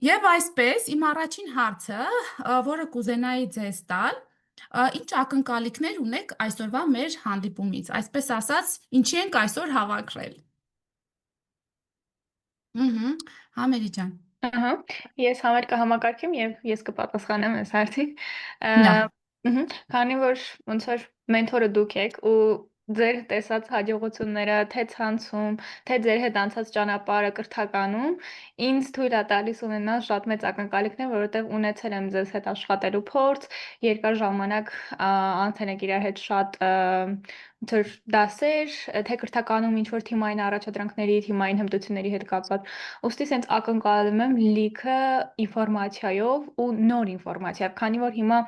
Եվ այսպես, իմ առաջին հարցը, որը կուզենայի ձեզ տալ, ինչ ակնկալիքներ ունեք այսօրվա մեր հանդիպումից, այսպես ասած, ինչի ենք այսօր հավաքրել։ Համերի ջան։ Ահա, ես համար կհամակարգեմ եւ ես կպատասխանեմ այս հարցին։ Լավ։ Քանի որ ոնց որ մենթորը դուք եք ու ձեր տեսած հաջողությունները թե ցանցում, թե ձեր հետ անցած ճանապարհը կրթականում ինձ թույլ է տալիս ունենալ շատ մեծ ակնկալիքներ, որովհետեւ ունեցել եմ ձեզ հետ աշխատելու փորձ, երկար ժամանակ անցել եք իրար հետ շատ ոնց որ դասեր, թե կրթականում ինչ որ թիմային առաջադրանքների, թիմային հմտությունների հետ կապված Ոստի սենց ակնկալում եմ լիքը ինֆորմացիայով ու նոր ինֆորմացիայով, քանի որ հիմա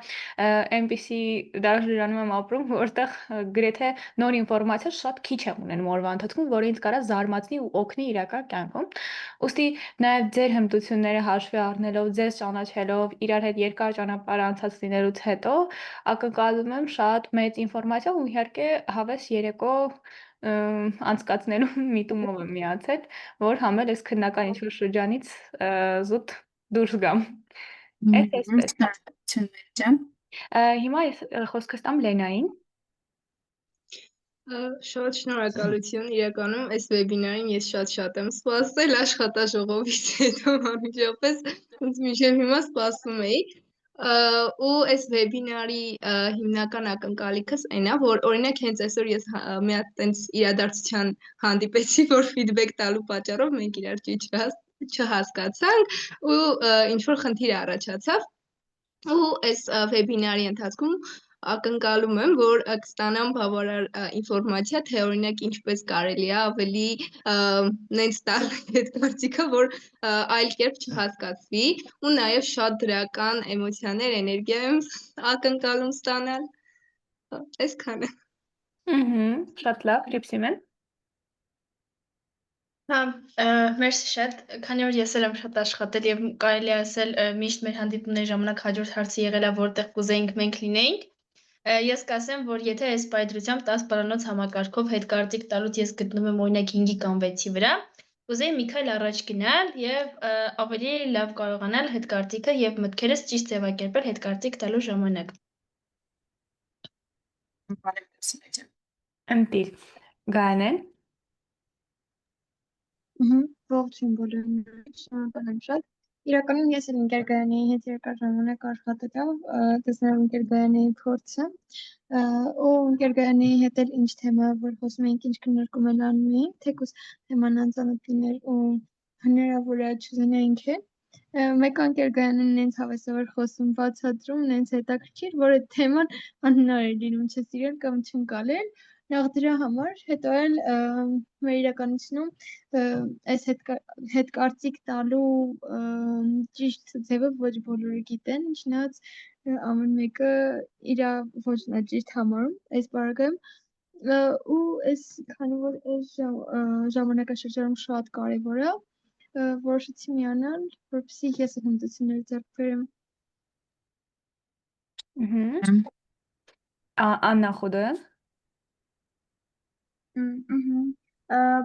այնպիսի դարաշրջանում եմ ապրում, որտեղ գրեթե նոր ինֆորմացիա շատ քիչ եմ ունենում օրվա ընթացքում, որը ինձ կարա զարմացնի ու օգնի իրական կյանքում։ Ոստի նաև ձեր հմտությունները հաշվի առնելով, ձեզ ճանաչելով, իրար հետ երկար ճանապարհ անցած լինելուց հետո ակնկալում եմ շատ մեծ ինֆորմացիա ու իհարկե հավես երեկո անցկացնելու միտումով եմ միացել, որ համել այս քննական ինչ-որ շրջանից զուտ դուրս գամ։ Այս էսպես։ Շնորհակալություն ջան։ Հիմա ես խոսքս տամ Լենային։ Շատ շնորհակալություն, իրականում այս վեբինարին ես շատ եմ սպասել աշխատաժողովից հետո անմիջապես ոնց մինչև հիմա սպասում էի ու այս վեբինարի հիմնական ակնկալիքս այն է, որ օրինակ հենց այսօր ես մի հատ տենց իրադարձության հանդիպեցի, որ ֆիդբեք տալու պատճառով մենք իրար չհասկացանք ու ինչ որ խնդիր առաջացավ ու այս վեբինարի ընթացքում ակնկալում եմ, որ կստանամ բավարար ինֆորմացիա, թե օրինակ ինչպես կարելի է ավելի նենց տալ այդ կարծիքը, որ այլ կերպ չհասկացվի ու նաև շատ դրական էմոցիաներ, էներգիա եմ ակնկալում ստանալ։ Այսքանը։ Շատ լավ, Ռիփսիմեն։ Հա, մերսի շատ, քանի որ ես էլ եմ շատ աշխատել եւ կարելի է ասել միշտ մեր հանդիպումների ժամանակ հաջորդ հարցը եղել է որտեղ կուզեինք մենք լինեինք։ Ես կասեմ, որ եթե այս պայծրությամբ 10 բառանոց համակարգով հետ կարծիք տալուց ես գտնում եմ օրինակ 5-ի կամ 6-ի վրա, կուզեի մի քայլ առաջ գնալ եւ ավելի լավ կարողանալ հետ կարծիքը եւ մտքերս ճիշտ ձևակերպել հետ կարծիք տալու ժամանակ։ Ընտիր։ Գանեն։ Ողջույն բոլորին, շնորհակալ եմ շատ։ Իրականում ես էլ ընկեր Գայանեի հետ երկար ժամանակ աշխատել եմ, տեսնել ընկեր Գայանեի փորձը, ու ընկեր Գայանեի հետ էլ ինչ թեմա, որ խոսում էինք, ինչ քննարկում էլ անում էինք, թեկուզ թեման անծանոթ լիներ ու հնարավոր է չուզենայինք էլ։ Մեկ ընկեր Գայանեն նենց հավեսավոր խոսում, բացատրում, նենց հետաքրքիր, որ այդ թեման անհնար է լինում չսիրել կամ չընկալել, նախ դրա համար, հետո էլ մեր իրականությունում այս հետ կարծիք տալու ճիշտ ձևը ոչ բոլորը գիտեն, չնայած ամեն մեկը իր ոչնա ճիշտ համարում այս բaragայում ու այս քանի որ այս ժամանակաշրջանում շատ կարևոր է որոշեցի միանալ, որպեսզի ես այդ հմտությունները ձեռք բերեմ։ Աննա Խուդոյան։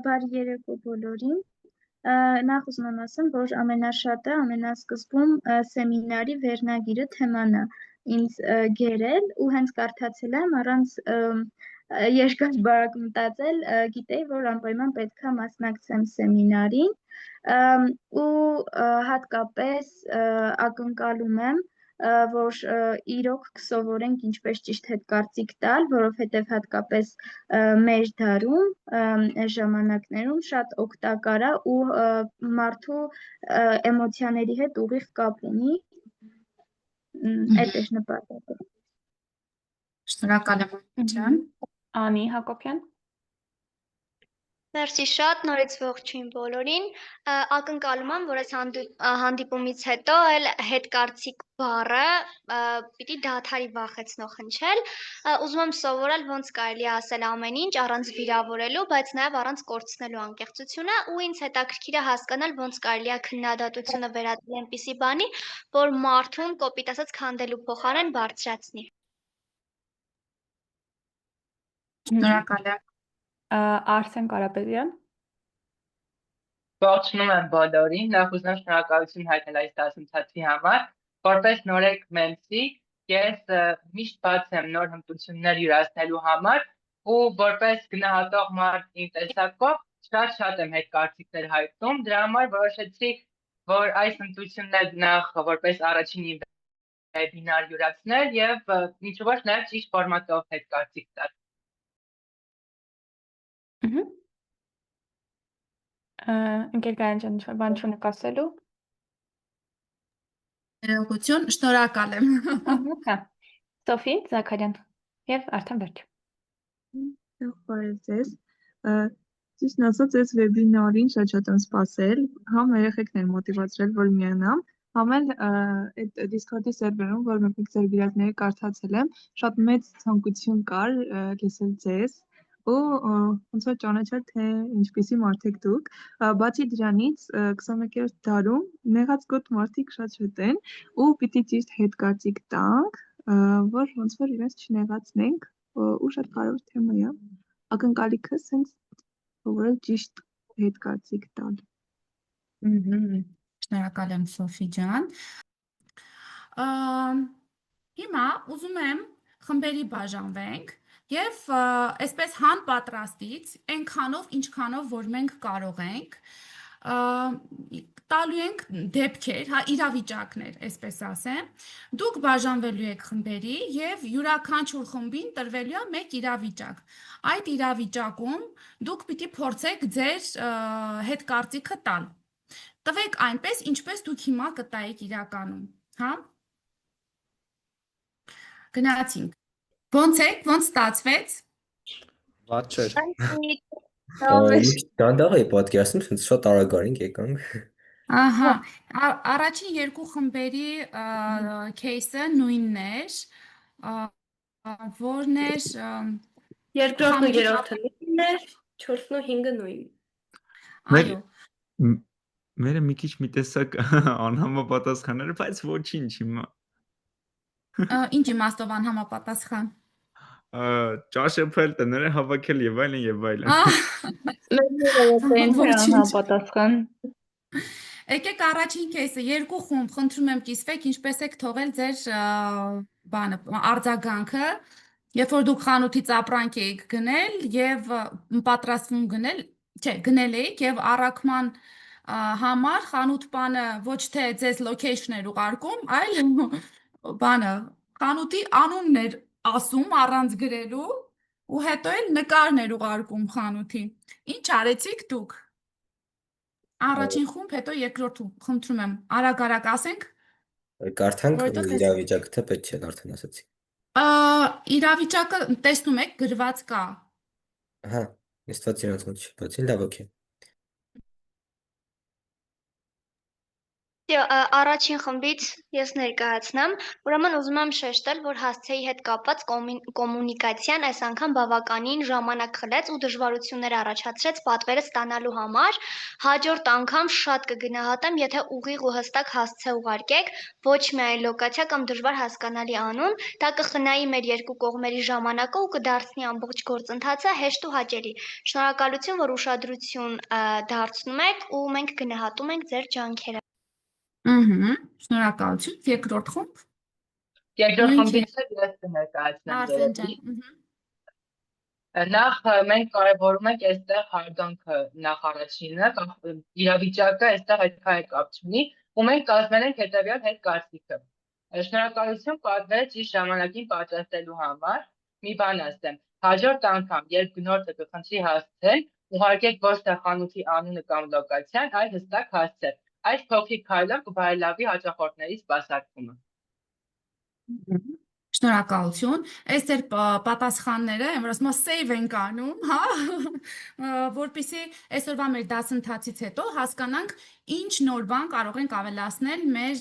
Բարի երեկո բոլորին։ Նախ ուզում եմ ասեմ, որ ամենաշատը ամենասկզբում սեմինարի վերնագիրը թեման է ինձ գերել ու հենց կարդացել եմ առանց երկար բարակ մտածել, գիտեի, որ անպայման պետք է մասնակցեմ սեմինարին ու հատկապես ակնկալում եմ որ իրոք կսովորենք ինչպես ճիշտ հետ կարծիք տալ, որովհետև հատկապես մեր դարում, այս ժամանակներում շատ օգտակար է ու մարդու էմոցիաների հետ ուղիղ կապ ունի, այդ է նպատակը։ Շնորհակալ եմ ջան։ Անի Հակոբյան։ Մերսի շատ, նորից ողջույն բոլորին, ակնկալում եմ, որ այս հանդիպումից հետո էլ հետ կարծիք բառը պիտի դադարի վախեցնող հնչել, ուզում եմ սովորել ոնց կարելի է ասել ամեն ինչ առանց վիրավորելու, բայց նաև առանց կորցնելու անկեղծությունը ու ինձ հետաքրքիր է հասկանալ ոնց կարելի է քննադատությունը վերածել այնպիսի բանի, որ մարդուն կոպիտ ասած քանդելու փոխարեն բարձրացնի։ Շնորհակալ եմ։ Արսեն Կարապետյան։ Ողջունում եմ բոլորին, նախ ուզում եմ շնորհակալություն հայտնել այս դասընթացի համար, որպես նորեկ մենսի, ես միշտ բաց եմ նոր հմտություններ յուրացնելու համար ու որպես գնահատող մարդ իմ տեսակով շատ եմ հետ կարծիքներ հայտնում, դրա համար որոշեցի, որ այս հմտություններ նախ որպես առաջին իմ վեբինար յուրացնել եւ ինչ ոչ նաեւ ճիշտ ֆորմատով հետ կարծիք տալ։ Ընկեր Գայան ջան, ինչ-որ բան չունեք ասելու։ Ներողություն, շնորհակալ եմ։ Հա։ Սոֆի, Զաքարյան եւ արդեն վերջ։ Բարև ձեզ։ Ճիշտն ասած, այս վեբինարին շատ եմ սպասել, համ երեխեքն են մոտիվացրել, որ միանամ, համ էլ այդ Discord-ի սերվերում, որ մեկ ձեր վիրակները կարդացել եմ, շատ մեծ ցանկություն կար լսել ձեզ ու ոնց որ ճանաչել, թե ինչպիսի մարդեք դուք։ Բացի դրանից 21-րդ դարում նեղած գոտ մարդիկ շատ են ու պիտի ճիշտ հետ կարծիք տանք, որ ոնց որ իրենց չնեղացնենք ու շատ կարևոր թեմա է։ Ակնկալիքը սենց սովորել ճիշտ հետ կարծիք տալ։ Շնորհակալ եմ Սոֆի ջան։ Հիմա ուզում եմ խմբերի բաժանվենք եւ այսպես պատրաստից այնքանով ինչքանով որ մենք կարող ենք տալու ենք դեպքեր, իրավիճակներ, այսպես ասեմ։ Դուք բաժանվելու եք խմբերի եւ յուրաքանչյուր խմբին տրվելու է մեկ իրավիճակ։ Այդ իրավիճակում դուք պիտի փորձեք ձեր հետ կարծիքը տալ։ Տվեք այնպես, ինչպես դուք հիմա կտայիք իրականում, հա։ Գնացինք։ Ոնց եք, ոնց ստացվեց։ Վատ չէր։ Դանդաղ է պատկերացնում, ցենց շատ արագ եկանք։ Ահա, առաջին երկու խմբերի кейսը նույնն էր, որն էր երկրորդն ու երրորդը նույնն էր, չորրորդն ու հինգը նույն։ Այո։ Մերը մի քիչ մի տեսակ անհամապատասխաններ, բայց ոչինչ հիմա։ Ինչ իմաստով անհամապատասխան։ Ճաշել, տները հավաքել եւ այլն։ Անհամապատասխան։ Եկեք առաջին кейսը, երկու խումբ, խնդրում եմ կիսվեք, ինչպես եք թողել ձեր արձագանքը, երբ որ դուք խանութից ապրանք էիք գնել եւ պատրաստվում գնել, չէ, գնել էիք եւ առաքման համար խանութպանը ոչ թե ձեզ location էր ուղարկում, այլ խանութի անունն էր ասում առանց գրելու ու հետո էլ նկարներ ուղարկում խանութի։ Ինչ արեցիք դուք։ Առաջին խումբ, հետո երկրորդ խնդրում եմ, արագ ասենք։ Կարդանք իրավիճակը, թե պետք չէ, արդեն ասացի։ Իրավիճակը տեսնում եք, գրված կա։ Ահա, նստված իրենց մոտ չի, բացի լավ, օքեյ։ Առաջին խմբից ես ներկայացնեմ, ուրեմն ուզում եմ շեշտել, որ հասցեի հետ կապված կոմունիկացիան այս անգամ բավականին ժամանակ խլեց ու դժվարություններ առաջացրեց պատվերը ստանալու համար, հաջորդ անգամ շատ կգնահատեմ, եթե ուղիղ ու հստակ հասցե ուղարկեք, ոչ միայն լոկացիա կամ դժվար հասկանալի անուն, դա կխնայի մեր երկու կողմերի ժամանակը ու կդարձնի ամբողջ գործընթացը հեշտ ու հաճելի։ Շնորհակալություն, որ ուշադրություն դարձնում եք ու մենք գնահատում ենք ձեր ջանքերը։ Շնորհակալություն, երկրորդ խումբ։ Երկրորդ խմբից ես կներկայացնեմ։ Նախ մենք կարևորում ենք այստեղ հարգանքը նախ առաջինը, իրավիճակը այստեղ այդքան կապ չունի, ու մենք կազմել ենք հետևյալ հետ կարծիքը։ Շնորհակալություն պատվերը ճիշտ ժամանակին պատրաստելու համար։ Մի բան ասեմ, հաջորդ անգամ, երբ գնորդը կխնդրի հասցել, ուղարկեք ոչ թե խանութի անունը կամ լոկացիան, այլ հստակ հասցե։ Այս փոքրիկ քայլով կբարելավի հաճախորդների սպասարկումը։ Շնորհակալություն։ Այս ձեր պատասխանները, որ ասում եմ save ենք անում, հա, որպեսզի այսօրվա մեր դասընթացից հետո հասկանանք ինչ նոր բան կարող ենք ավելացնել մեր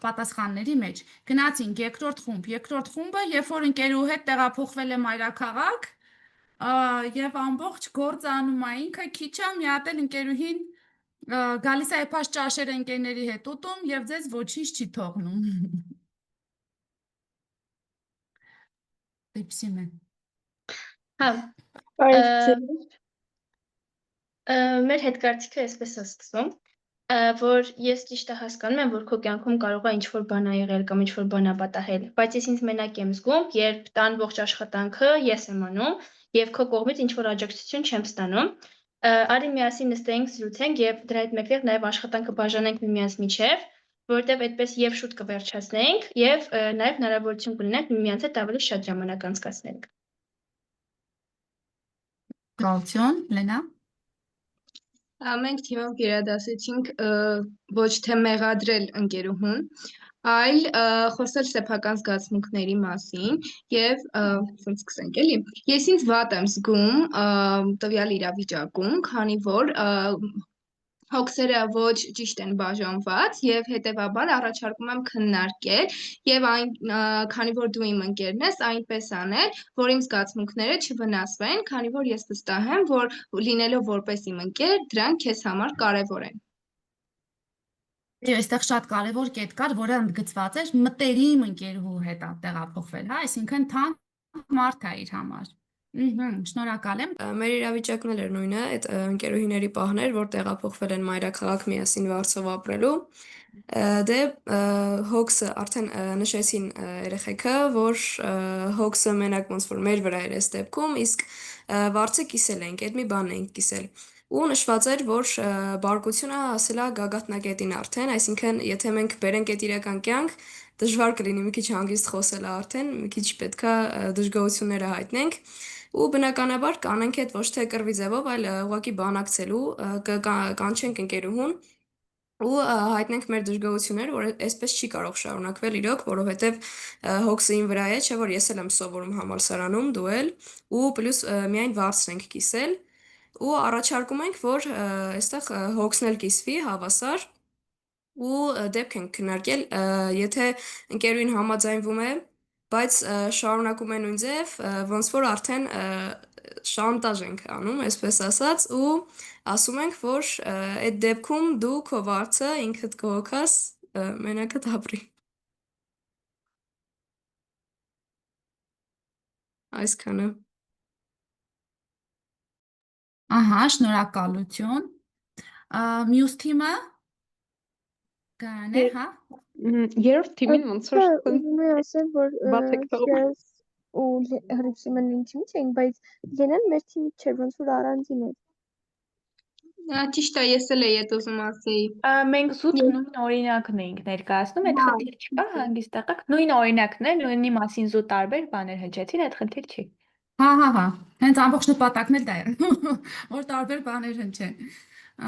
պատասխանների մեջ։ Գնացինք երկրորդ խումբը, երբ որ ընկերու հետ տեղափոխվել է մայրաքաղաք, եւ ամբողջ գործը անում է ինքը, քիչ է մի հատ էլ ընկերուհին գալիս է եփած ճաշերը ընկերների հետ ուտում եւ ձեզ ոչինչ չի թողնում։ Դիպսիմ է։ Հա։ Մեր հետ կարծիքը այսպես է սկսում, որ ես ճիշտ է հասկանում եմ, որ քո կյանքում կարող է ինչ-որ բան ա եղել կամ ինչ-որ բան ա պատահել, բայց ես ինձ մենակ եմ զգում, երբ տան ողջ աշխատանքը ես եմ անում եւ քո կողմից ինչ-որ աջակցություն չեմ ստանում։ Արի միասին նստենք, զրուցենք եւ դրա հետ մեկտեղ նաեւ աշխատանքը բաժանենք միմյանց միջև, որովհետեւ այդպես եւ շուտ կվերջացնենք եւ նաեւ հնարավորություն կունենանք միմյանց հետ ավելի շատ ժամանակ անցկացնել։ Գալություն, Լենա։ Մենք թիմով գերադասեցինք ոչ թե մեղադրել ընկերուհուն, այլ խոսել սեփական զգացմունքների մասին եւ ասենք սկսենք էլի։ Ես ինձ վատ եմ զգում տվյալ իրավիճակում, քանի որ հոգսերը ոչ ճիշտ են բաժանված եւ հետեւաբար առաջարկում եմ քննարկել եւ քանի որ դու իմ ընկերն ես, այնպես անել, որ իմ զգացմունքները չվնասվեն, քանի որ ես վստահ եմ, որ լինելով որպես իմ ընկեր, դրանք քեզ համար կարեւոր են։ Եվ այստեղ շատ կարևոր կետ կար, որը ընդգծված էր մտերիմ ընկերուհու հետ տեղափոխվել, հա, այսինքն թանկ մարդ է իր համար։ Շնորհակալ եմ։ Մեր իրավիճակն էլ էր նույնը, այդ ընկերուհիների պահներ, որ տեղափոխվել են մայրաքաղաք միասին Վարշավ ապրելու։ Դե հոգսը արդեն նշեցին երեխեքը, որ հոգսը մենակ ոնց որ մեր վրա էր այս դեպքում, իսկ վարձը կիսել ենք, այդ մի բան ենք կիսել։ Ու նշված էր, որ բարկությունը հասել է գագաթնակետին արդեն, այսինքն եթե մենք բերենք այդ իրական կյանք, դժվար կլինի մի քիչ հանգիստ խոսել արդեն, մի քիչ պետքա դժգոհությունները հայտնենք։ Ու բնականաբար կանենք այդ ոչ թե կռվի ձևով, այլ ուղղակի բանակցելու, կանչենք ընկերուհուն ու հայտնենք մեր դժգոհությունները, որ այսպես չի կարող շարունակվել իրոք, որովհետև հոգսը իմ վրա է, չէ՞ որ ես էլ եմ սովորում համալսարանում, դու էլ, ու պլյուս միայն վարձն ենք կիսել, ու առաջարկում ենք, որ այստեղ հոգսն էլ կիսվի հավասար, ու դեպք ենք քննարկել, եթե ընկերուհին համաձայնվում է, բայց շարունակում է նույն ձև, ոնց որ արդեն շանտաժ ենք անում, այսպես ասած, ու ասում ենք, որ այդ դեպքում դու քո վարձը ինքդ կհոգաս, մենակդ ապրի։ Այսքանը։ Ահա, շնորհակալություն։ Մյուս թիմը Գաներ, հա։ Երրորդ թիմին ոնց որ ուզում եմ ասել, որ ես ու Հրիփսիմը նույն թիմից ենք, բայց Լենան մեր թիմից չէր, ոնց որ առանձին էր։ Ճիշտ է, ես էլ էի այդ ուզում ասեի։ Մենք զուտ նույն օրինակն էինք ներկայացնում, այդ խնդիր չկա, հանգիստ եղեք, նույն օրինակն է, նույնի մասին զուտ տարբեր բաներ հնչեցին, այդ խնդիր չի։ Հա, հենց ամբողջ նպատակն էլ դա է, որ տարբեր բաներ հնչեն։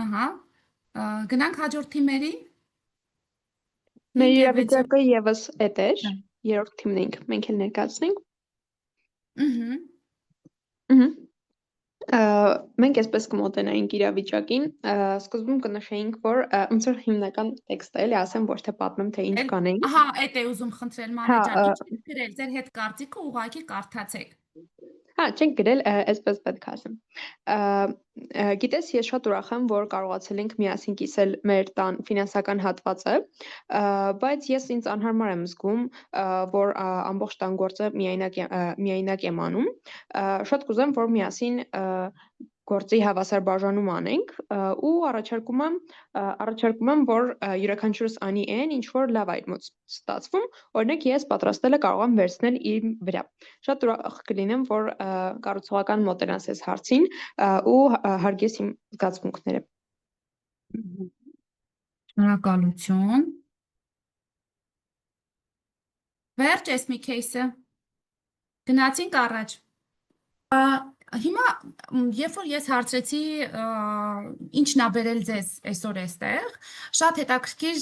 Ահա, գնանք հաջորդ թիմերի։ Մեր իրավիճակը եւս էդ էր, երրորդ թիմն ենք, մենք էլ ներկայացնենք։ Մենք այսպես կմոտենայինք իրավիճակին, սկզբում կնշեինք, որ ոնց որ հիմնական տեքստը էլի ասեմ, ոչ թե պատմեմ, թե ինչ կանեինք։ Ահա, այդ է ուզում խնդրել մանեջան, ինչ եք գրել, ձեր հետ կարծիքը ուղղակի կարդացեք։ Հա, չենք գրել, այսպես պետք է ասեմ։ Գիտես, ես շատ ուրախ եմ, որ կարողացել ենք միասին կիսել մեր տան ֆինանսական հատվածը, բայց ես ինձ անհարմար եմ զգում, որ ամբողջ տան գործը միայնակ եմ անում։ Շատ կուզեմ, որ միասին գործի հավասար բաժանում անենք ու առաջարկում եմ, որ յուրաքանչյուրս անի այն, ինչ որ լավ է իր մոտ ստացվում, օրինակ ես պատրաստելը կարող եմ վերցնել իմ վրա։ Շատ ուրախ կլինեմ, որ կառուցողական մոտենաս ես հարցին ու հարգես իմ զգացմունքները։ Շնորհակալություն։ Վերջ էս մի кейսը։ Գնացինք առաջ։ Հիմա, երբ որ ես հարցրեցի ինչն ա բերել ձեզ այսօր այստեղ, շատ հետաքրքիր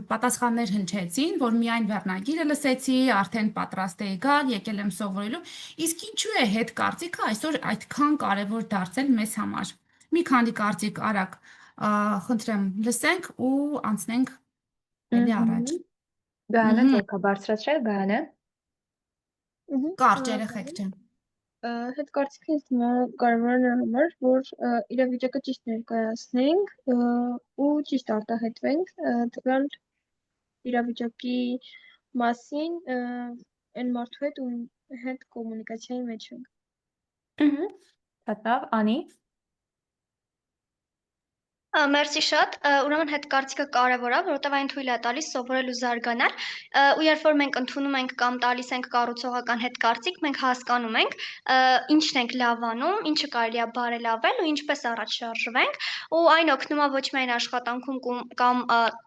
պատասխաններ հնչեցին, որ միայն վերնագիրը լսեցի, արդեն պատրաստ էի գալ, եկել եմ սովորելու, իսկ ինչու է հետ կարծիքը այսօր այդքան կարևոր դարձել մեզ համար։ Մի քանի կարծիք արագ, խնդրեմ, լսենք ու անցնենք էլի առաջ։ Գահանը ձերքա բարձրացրել, Գահանը։ Կարճ երեխեք չեն։ Հետ կարծիքը ես կարևոր է համար, որ իրավիճակը ճիշտ ներկայացնենք ու ճիշտ արտահայտվենք տվյալ իրավիճակի մասին այն մարդու հետ ում հետ կոմունիկացիայի մեջ ենք։ Հատավ, Անի։ Մերսի շատ, ուրեմն հետ կարծիքը կարևոր է, որովհետև այն թույլ է տալիս սովորել ու զարգանալ, ու երբ որ մենք ընդունում ենք կամ տալիս ենք կառուցողական հետ կարծիք, մենք հասկանում ենք ինչն ենք լավ անում, ինչը կարելի է բարելավել ու ինչպես առաջ շարժվենք, ու այն օգնում է ոչ միայն աշխատանքում կամ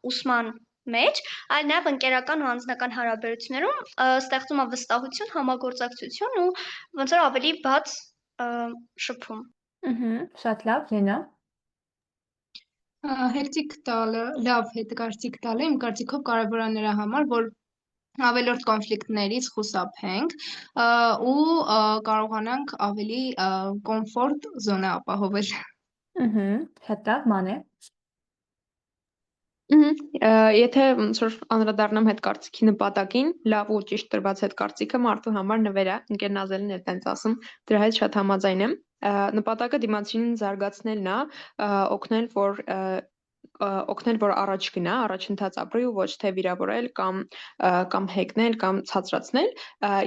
ուսման մեջ, այլ նաև ընկերական ու անձնական հարաբերություններում ստեղծում է վստահություն, համագործակցություն ու ոնց որ ավելի բաց շփում։ Շատ լավ, Լենա։ Հետիկ տալը, լավ հետկարծիք տալը իմ կարծիքով կարևոր է նրա համար, որ ավելորդ կոնֆլիկտներից խուսափենք ու կարողանանք ավելի կոմֆորտ զոնա ապահովել։ Շատ լավ, Մանե։ Եթե ոնց որ անդրադառնամ հետ կարծիքի նպատակին, լավ ու ճիշտ տրված հետ կարծիքը մարդու համար նվեր է, ընկեր Նազելին էլ տենց ասում, դրա հետ շատ համաձայն եմ։ Նպատակը դիմացինին զարգացնելն է, օգնել, որ առաջ գնա, առաջընթաց ապրի ու ոչ թե վիրավորել կամ հեգնել կամ ցածրացնել։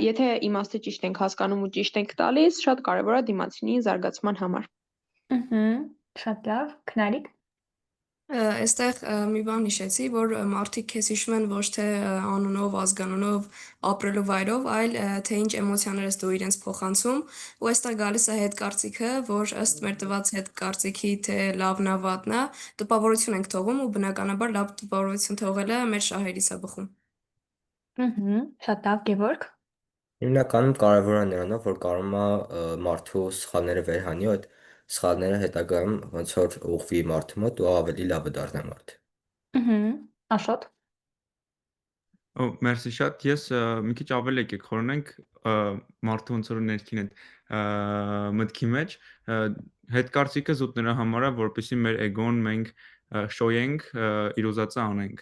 Եթե իմաստը ճիշտ ենք հասկանում ու ճիշտ ենք տալիս, շատ կարևոր է դիմացինի զարգացման համար։ Շատ լավ, Քնարիկ։ Այստեղ մի բան հիշեցի, որ մարդիկ քեզ հիշում են ոչ թե անունով, ազգանունով, ապրելու վայրով, այլ թե ինչ էմոցիաներ ես դու իրենց փոխանցում, ու այստեղ գալիս է հետ կարծիքը, որ ըստ մեր տված հետ կարծիքի թե լավն է, վատն է, տպավորություն ենք թողում ու բնականաբար լավ տպավորություն թողելը մեր շահերից է բխում։ Շատ լավ, Գևորգ։ Հիմնականում կարևոր է նրանով, որ կարող է մարդու սխալները վերհանի, ու այդ սխալները հետագայում ոնց որ ուղղվի մարդու մոտ ու ավելի լավը դառնա մարդը։ Աշոտ։ Մերսի շատ, ես մի քիչ ավել եկեք խորհենք մարդու ոնց որ ներքին այդ մտքի մեջ հետ կարծիքը զուտ նրա համար է, որպեսզի մեր էգոն մենք շոյենք, իր ուզածը անենք։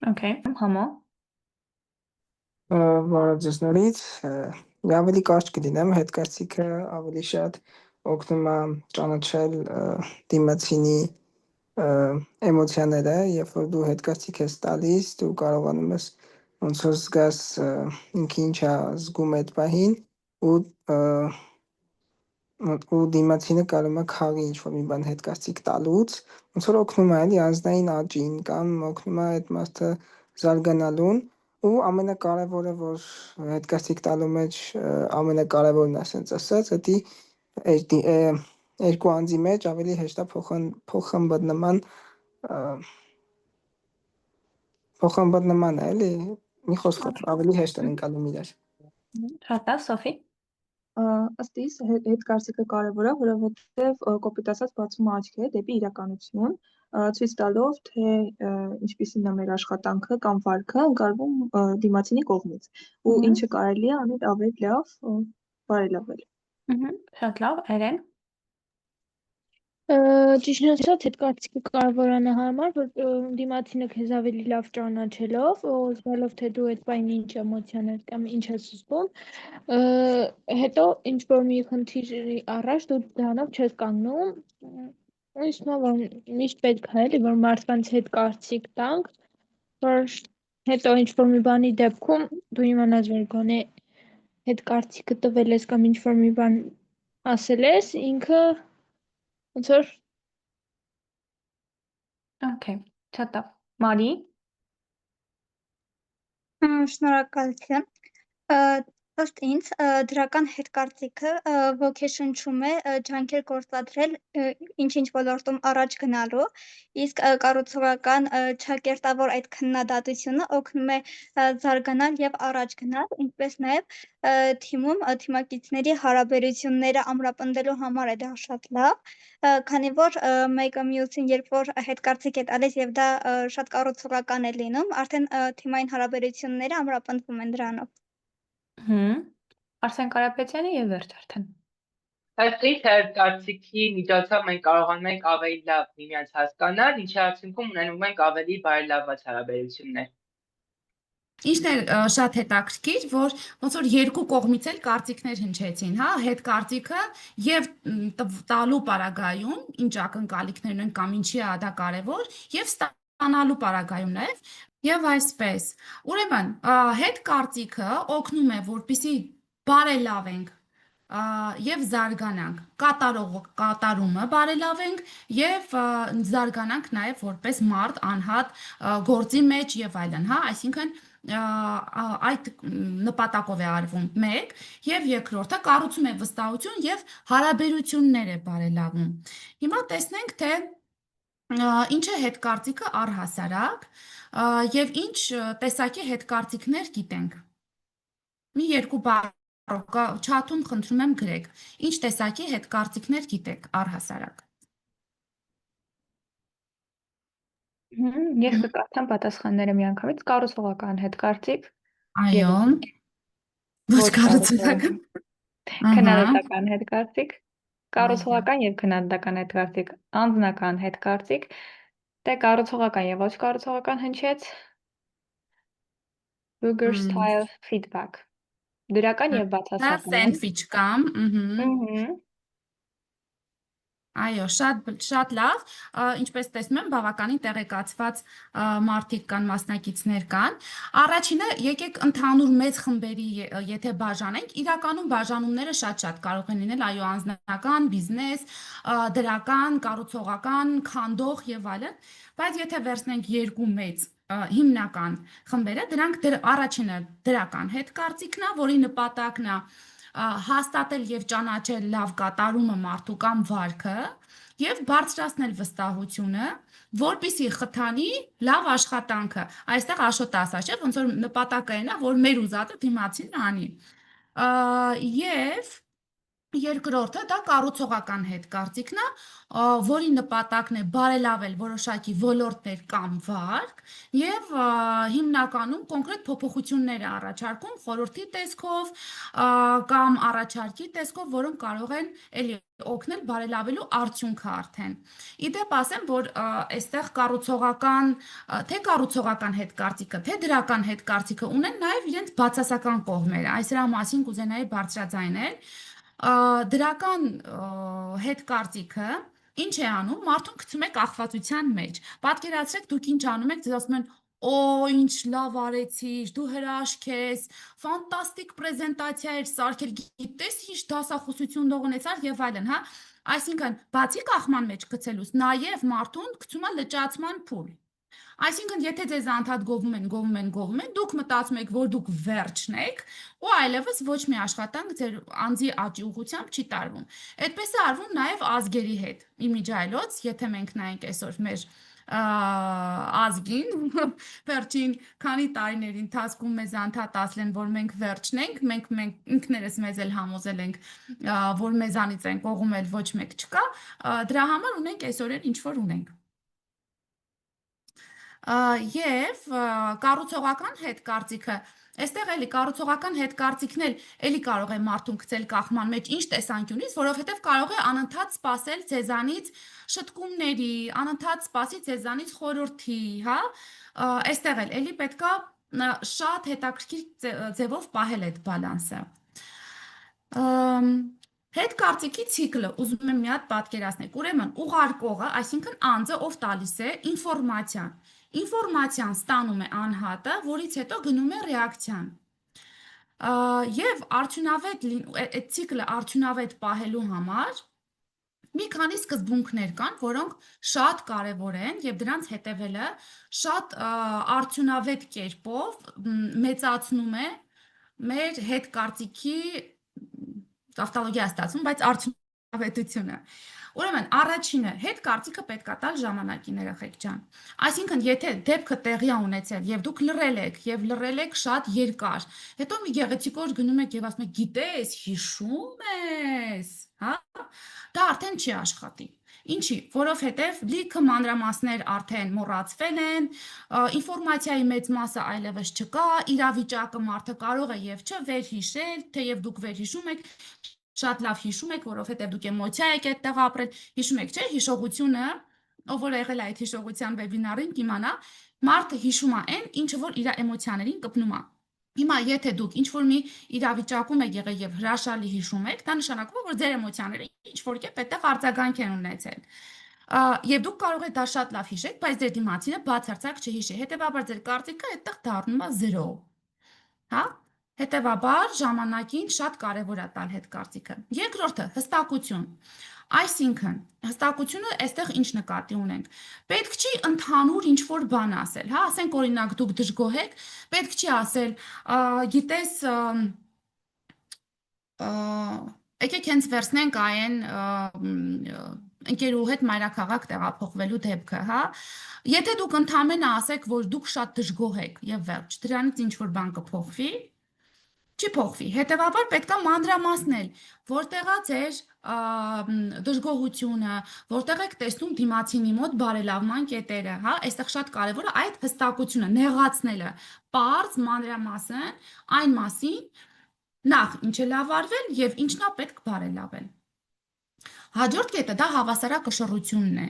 Okay, համո։ Բարև ձեզ նորից, ավելի կարճ կլինեմ, հետ կարծիքը ավելի շատ օգնում է ճանաչել դիմացինի էմոցիաները, երբ որ դու հետ կարծիք ես տալիս, դու կարողանում ես ոնց որ զգաս ինքը ինչ է զգում այդ պահին ու դիմացինը կարող է քաղի ինչ-որ մի բան հետ կարծիք տալուց, ոնց որ օգնում է էլի անձնային աճին կամ օգնում է այդ մարդը զարգանալուն ու ամենակարևորը, որ հետ կարծիք տալու մեջ ամենակարևորն է, ասենց ասած, դա երկու անձի մեջ ավելի հեշտ է փոխանցման է, էլի, մի խոսքով ավելի հեշտ են ընկալում իրար։ Շատ լավ, Սոֆի։ Ըստ իս հետ կարծիքը կարևոր է, որովհետև կոպիտ ասած բացում է աչքերը դեպի իրականություն, ցույց տալով, թե ինչպիսին է մեր աշխատանքը կամ վարքը ընկալվում դիմացինի կողմից ու ինչը կարելի է անել ավելի լավ բարելավել։ Շատ լավ, Էրեն։ Ճիշտն ասած, հետ կարծիքը կարևոր է նա համար, որ դիմացինը քեզ ավելի լավ ճանաչելով, զգալով թե դու այդ պահին ինչ էմոցիաներ կամ ինչ ես զգում, հետո ինչ որ մի խնդիրի առաջ դու դրանով չես կանգնում, ինձ թվում է, որ միշտ պետք է էլի, որ մարդկանց հետ կարծիք տանք, որ հետո ինչ որ մի բանի դեպքում դու իմանաս, որ գոնե հետ կարծիքը տվել ես կամ ինչ որ մի բան ասել ես, ինքը ոնց որ Okay, շատ լավ։ Մարի։ Շնորհակալություն։ Ըստ ինձ դրական հետ կարծիքը ոգեշնչում է ջանքեր գործադրել ինչ-ինչ ոլորտում առաջ գնալու, իսկ կառուցողական ճակերտավոր այդ քննադատությունը օգնում է զարգանալ եւ առաջ գնալ, ինչպես նաեւ թիմում թիմակիցների հարաբերությունները ամրապնդելու համար է դա շատ լավ, քանի որ մեկը մյուսին երբ որ հետ կարծիք է տալիս եւ դա շատ կառուցողական է լինում, արդեն թիմային հարաբերությունները ամրապնդվում են դրանով։ Արսեն Կարապետյանը եւ վերջ արդեն։ Ըստ հետ կարծիքի միջոցով մենք կարողանում ենք ավելի լավ միմյանց հասկանալ, ինչի արդյունքում ունենում ենք ավելի բարելավված հարաբերություններ։ Ինչն է շատ հետաքրքիր, որ ոնց որ երկու կողմից էլ կարծիքներ հնչեցին, հա, հետ կարծիքը եւ տալու պարագայում, ինչ ակնկալիքներ ունեն կամ ինչի է դա կարեւոր, եւ ստանալու պարագայում նաեւ եւ այսպես։ Ուրեմն, հետ կարծիքը օգնում է, որպեսզի բարելավենք եւ զարգանանք, կատարումը բարելավենք եւ զարգանանք նաեւ որպես մարդ, անհատ, գործի մեջ եւ այլն, հա, այսինքն այդ նպատակով է արվում մեկ եւ երկրորդը կառուցում է վստահություն եւ հարաբերություններ է բարելավում։ Հիմա տեսնենք, թե ինչ է հետկարծիքը առհասարակ եւ ինչ տեսակի հետկարծիքներ գիտենք։ Մի երկու բառով չաթում խնդրում եմ գրեք, ինչ տեսակի հետկարծիքներ գիտեք առհասարակ։ Ես կկարդամ պատասխանները միանգամից, կառուցողական հետկարծիք, Այո, ոչ կառուցողական, քննադատական հետկարծիք, կառուցողական եւ քննադատական հետկարծիք, անձնական հետկարծիք, դե կառուցողական եւ ոչ կառուցողական հնչեց, Ruger style feedback, դրական եւ բացասական, սենդվիչ կամ, Այո, շատ լավ, ինչպես տեսնում եմ, բավականին տեղեկացված մարդիկ կան, մասնակիցներ կան։ Առաջինը, եկեք ընդհանուր մեծ խմբերի եթե բաժանենք, իրականում բաժանումները շատ կարող են լինել, այո, անձնական, բիզնես, դրական, կառուցողական, քանդող եւ այլն, բայց եթե վերցնենք երկու մեծ հիմնական խմբերը, դրանք առաջինը դրական հետկարծիքն է, որի նպատակն է հաստատել եւ ճանաչել լավ կատարումը մարդու կամ վարքը եւ բարձրացնել վստահությունը, որպեսզի խթանի լավ աշխատանքը։ Այստեղ Աշոտ ասաց, չէ՞, ոնց որ նպատակը այն է, որ մեր ուզածը դիմացին անի։ Եվ երկրորդը դա կառուցողական հետկարծիքն է, որի նպատակն է բարելավել որոշակի ոլորտներ կամ վարք եւ հիմնականում կոնկրետ փոփոխություններ է առաջարկում խորհրդի տեսքով կամ առաջարկի տեսքով, որոնք կարող են էլի օգնել բարելավելու արդյունքը արդեն։ Իդեպ ասեմ, որ այստեղ կառուցողական հետկարծիքը, թե դրական հետկարծիքը ունեն նաեւ իրենց բացասական կողմերը։ Այս դրա մասին կուզենայի բարձրաձայնել։ Դրական հետկարծիքը ինչ է անում, մարդուն գցում է կախվածության մեջ։ Պատկերացրեք, դուք ինչ անում եք, ձեզ ասում են, օ, ինչ լավ արեցիր, դու հրաշք ես, ֆանտաստիկ պրեզենտացիա էր սարքել, գիտես ինչ դասախոսություն ունեցար եւ այլն, հա։ Այսինքն, բացի կախման մեջ գցելուց, նաեւ մարդուն գցում է լճացման փուլ։ Այսինքն, եթե ձեզ անդադ գովում են, դուք մտածում եք, որ դուք վերջն եք, ու այլևս ոչ մի աշխատանք ձեր անձի աճի ուղղությամբ չի տարվում։ Այդպես է արվում նաև ազգերի հետ։ Իմիջիայլոց, եթե մենք նայենք այսօր մեր ազգին, վերջին քանի տարիների ընթացքում մեզ անդադ ասել են, որ մենք վերջն ենք, մենք ինքներս մեզ էլ համոզել ենք, որ մեզանից են կողմել ոչ մեկ չկա, դրա համար ունենք այսօրեր ինչ որ ունենք։ Եվ կառուցողական հետկարծիքը, այստեղ էլի կառուցողական հետկարծիքն էլի կարող է մարդուն գցել կախման մեջ ինչ տեսանկյունից, որովհետև կարող է անընդհատ սպասել ձեզանից շտկումների, անընդհատ սպասի ձեզանից խորհրդի, հա, այստեղ էլի պետքա շատ հետաքրքիր ձևով պահել այդ բալանսը։ Հետկարծիքի ցիկլը ուզում եմ մի հատ պատկերացնեք, ուրեմն ուղարկողը, այսինքն անձը, ով տալիս է ինֆորմացիան ստանում է անհատը, որից հետո գնում է ռեակցիան։ Եվ այդ ցիկլը արդյունավետ պահելու համար մի քանի սկզբունքներ կան, որոնք շատ կարևոր են եւ դրանց հետևելը շատ արդյունավետ կերպով մեծացնում է մեր հետկարծիքի տավտալոգիա ստացվում, բայց արդյունավետությունը։ Ուրեմն, առաջինը, հետկարծիքը պետք է տալ ժամանակին, երեխեք ջան։ Այսինքն, եթե դեպքը տեղի է ունեցել եւ դուք լռել եք շատ երկար, հետո մի գեղեցիկ օր գնում եք եւ ասում եք, գիտես, հիշում ես, հա, դա արդեն չի աշխատի։ Ինչի, որովհետև լիքը մանրամասներ արդեն մոռացվել են, ինֆորմացիայի մեծ մասը այլևս չկա, իրավիճակը մարդը կարող է եւ չվերհիշել, թեև դուք վերհիշում եք, շատ լավ հիշում եք, որովհետև դուք էմոցիա եք այդտեղ ապրել, հիշում եք, չէ՞, հիշողությունը, ով որ եղել է այդ հիշողության վեբինարին, կիմանա, մարդը հիշում է այն, ինչը որ իր էմոցիաներին կպնում է։ Հիմա եթե դուք ինչ-որ մի իրավիճակում եք եղել եւ հրաշալի հիշում եք, դա նշանակում է, որ ձեր էմոցիաները ինչ-որ կերպ այդտեղ արձագանք են ունեցել։ Եվ դուք կարող եք դա շատ լավ հիշեք, բայց ձեր դիմացինը բացարձակ չհիշի։ Հետևաբար ձեր կարծիքը այդտեղ դառնում է 0։ Հա? Հետևաբար ժամանակին շատ կարևոր է տալ հետ կարծիքը։ Երկրորդը հստակություն։ Այսինքն, հստակությունը այստեղ ինչ նկատի ունենք։ Պետք չի ընդհանուր ինչ-որ բան ասել, հա, ասենք օրինակ դուք դժգոհ եք, պետք չի ասել, գիտես, եկեք հենց վերցնենք այն ընկերուհու հետ մայրաքաղաք տեղափոխվելու դեպքը, հա։ Եթե դուք ընդհանրապես ասեք, որ դուք շատ դժգոհ եք եւ վերջ, դրանից ինչ-որ բան կփոխվի, չի փոխվի։ Հետևաբար պետք է մանրամասնել, որտեղ է ձեր դժգոհությունը, որտեղ եք տեսնում դիմացինի մոտ բարելավման կետերը, հա, այստեղ շատ կարևոր է այդ հստակությունը, նեղացնելը, պարզ, մանրամասն այն մասին, նախ ինչ է լավ արվել եւ ինչն է պետք բարելավել։ Հաջորդ կետը դա հավասարակշռությունն է։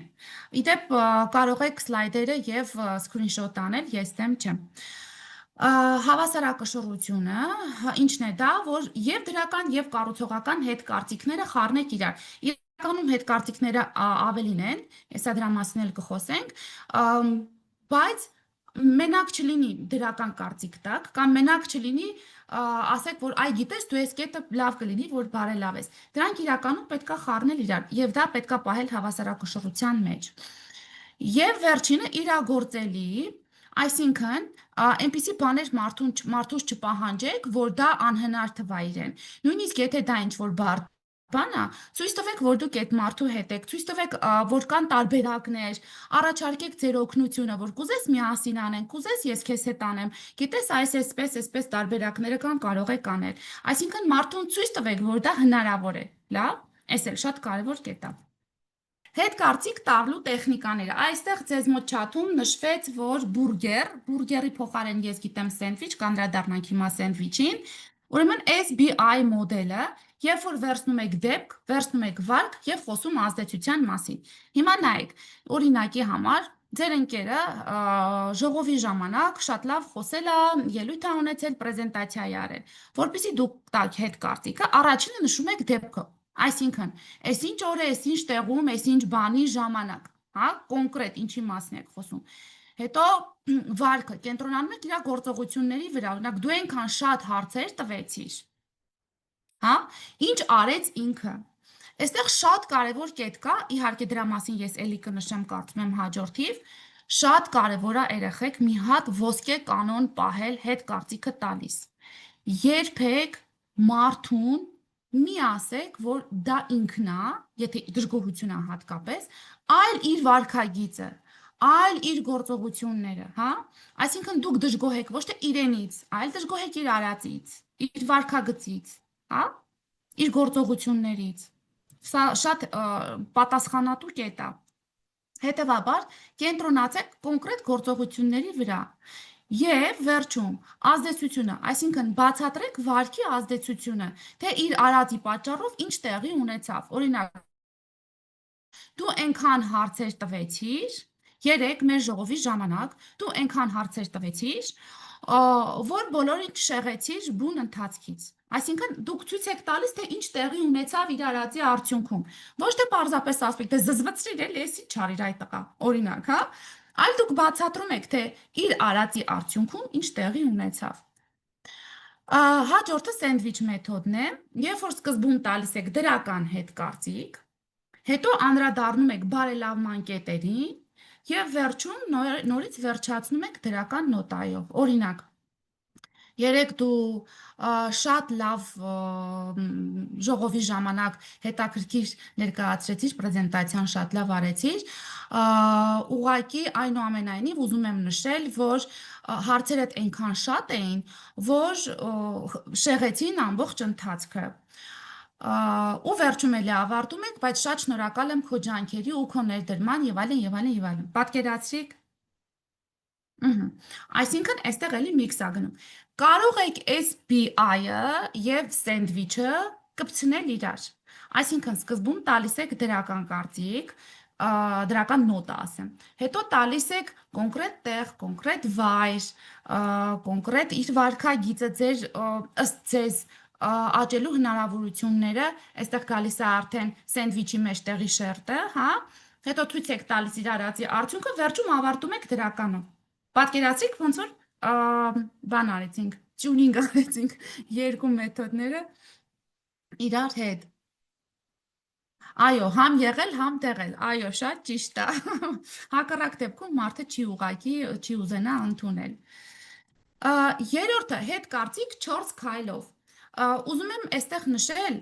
Իդեպ կարող եք սլայդերը եւ սկրինշոտ անել, ես դեմ չեմ։ Հավասարակշռությունը ինչն է դա, որ եւ դրական եւ կառուցողական հետ կարծիքները խառնեք իրար։ Իրականում հետ կարծիքները ավելին են, հեսա դրա մասին էլ կխոսենք, բայց մենակ չլինի դրական կարծիք տակ, կամ մենակ չլինի ասեք, որ այ գիտես, դու այս կետը լավ կլինի, որ բարելավես։ Դրանք իրականում պետք է խառնել իրար եւ դա պետք է պահել հավասարակշռության մեջ։ Եվ վերջինը իրագործելի, այսինքն այնպիսի բաներ մարդուց չպահանջեք, որ դա անհնար թվա իրեն։ Նույնիսկ եթե դա ինչ-որ բարդ բան է, ցույց տվեք, որ դուք այդ մարդու հետ եք, ցույց տվեք, որ կան տարբերակներ, առաջարկեք ձեր օգնությունը, որ կուզես միասին անենք, կուզես ես քեզ հետ անեմ, գիտես այսպես տարբերակները կան, կարող եք անել։ Այսինքն մարդուն ցույց տվեք, որ դա հնարավոր է, լավ, այս էլ շատ կարևոր կետ է։ Հետ կարծիք տալու տեխնիկաները։ Այստեղ ձեզ մոտ չաթում նշվեց, որ բուրգերի փոխարեն ես գիտեմ սենդվիչ, կանդրադառնանք հիմա սենդվիչին, ուրեմն SBI մոդելը, երբ որ վերցնում եք դեպք, վերցնում եք վարք եւ խոսում ազդեցության մասին։ Հիմա նայեք, օրինակի համար ձեր ընկերը ժողովի ժամանակ շատ լավ խոսել է, ելույթ է ունեցել, պրեզենտացիա է արել։ Որպեսզի դուք տաք հետ կարծիքը, առաջինը նշում եք դեպքը։ Այսինքն, այս ինչ օր է, այս ինչ տեղում, այս ինչ բանի ժամանակ, հա, կոնկրետ ինչի մասին եք խոսում։ Հետո վարքը կենտրոնանում եք իր գործողությունների վրա, օրինակ դու այնքան շատ հարցեր տվեցիր, հա, ինչ արեց ինքը։ Այստեղ շատ կարևոր կետ կա, իհարկե դրա մասին ես էլի կնշեմ, կարծում եմ հաջորդիվ, շատ կարևոր է երեխեք մի հատ ոսկե կանոն պահել հետ կարծիքը տալիս։ Երբեք մարդուն մի ասեք, որ դա ինքն է, եթե դժգոհություն է հատկապես, այլ իր վարքագիծը, այլ իր գործողությունները, հա? Այսինքն դուք դժգոհ եք ոչ թե իրենից, այլ դժգոհ եք իր արածից, իր վարքագծից, հա? Իր գործողություններից։ Սա շատ պատասխանատու կետ է։ Հետևաբար կենտրոնացեք կոնկրետ գործողությունների վրա։ Եվ վերջում ազդեցությունը, այսինքն բացատրեք վարքի ազդեցությունը, թե իր արածի պատճառով ինչ տեղի ունեցավ։ Օրինակ, դու այնքան հարցեր տվեցիր, երեք մեր ժողովի ժամանակ, դու այնքան հարցեր տվեցիր, որ բոլորին շեղեցիր բուն ընթացքից։ Այսինքն դուք ցույց եք տալիս, թե ինչ տեղի ունեցավ իր արածի արդյունքում։ Ոչ թե պարզապես ասեք, թե զզվացրիր էլ էսի չարիր այդ տղա, օրինակ, հա? Այլ դուք բացատրում եք, թե իր արածի արդյունքում ինչ տեղի ունեցավ։ Հաջորդը սենդվիչ մեթոդն է, երբ որ սկզբում տալիս եք դրական հետ կարծիք, հետո անդրադառնում եք բարելավման կետերին եւ վերջում նորից վերջացնում եք դրական նոտայով։ Օրինակ, երեք դու շատ լավ ժողովի ժամանակ հետաքրքիր ներկայացրեցիր, պրեզենտացիան շատ լավ արեցիր, ուղղակի այնուամենայնիվ ուզում եմ նշել, որ հարցերդ այնքան շատ էին, որ շեղեցին ամբողջ ընթացքը։ Ու վերջում էլի ավարտում ենք, բայց շատ շնորհակալ եմ քո ջանքերի ու քո ներդրման եւ այլն եւ այլն եւ այլն։ Պատկերացրիք։ Այսինքն այստեղ էլի միքս է գնում։ Կարող եք SBI-ը եւ սենդվիչը կպցնել իրար։ Այսինքն սկզբում տալիս եք դրական կարծիք, դրական նոտա ասեմ։ Հետո տալիս եք կոնկրետ տեղ, կոնկրետ վայր, կոնկրետ իր վարքագիծը ձեր ըստ ձեզ աճելու հնարավորությունները, այստեղ գալիս է արդեն սենդվիչի մեջ տեղի շերտը, հա, հետո ցույց եք տալիս իր արածի արդյունքը, վերջում ավարտում եք դրականով։ Պատկերացրիք ոնց որ բան արեցինք, tuning արեցինք երկու մեթոդները իրար հետ։ Այո, համ եղել, համ տեղել, այո, շատ ճիշտ է, հակառակ դեպքում մարդը չի ուղղակի, չի ուզենա ընդունել։ Երրորդը հետ կարծիք 4 քայլով։ Ուզում եմ այստեղ նշել,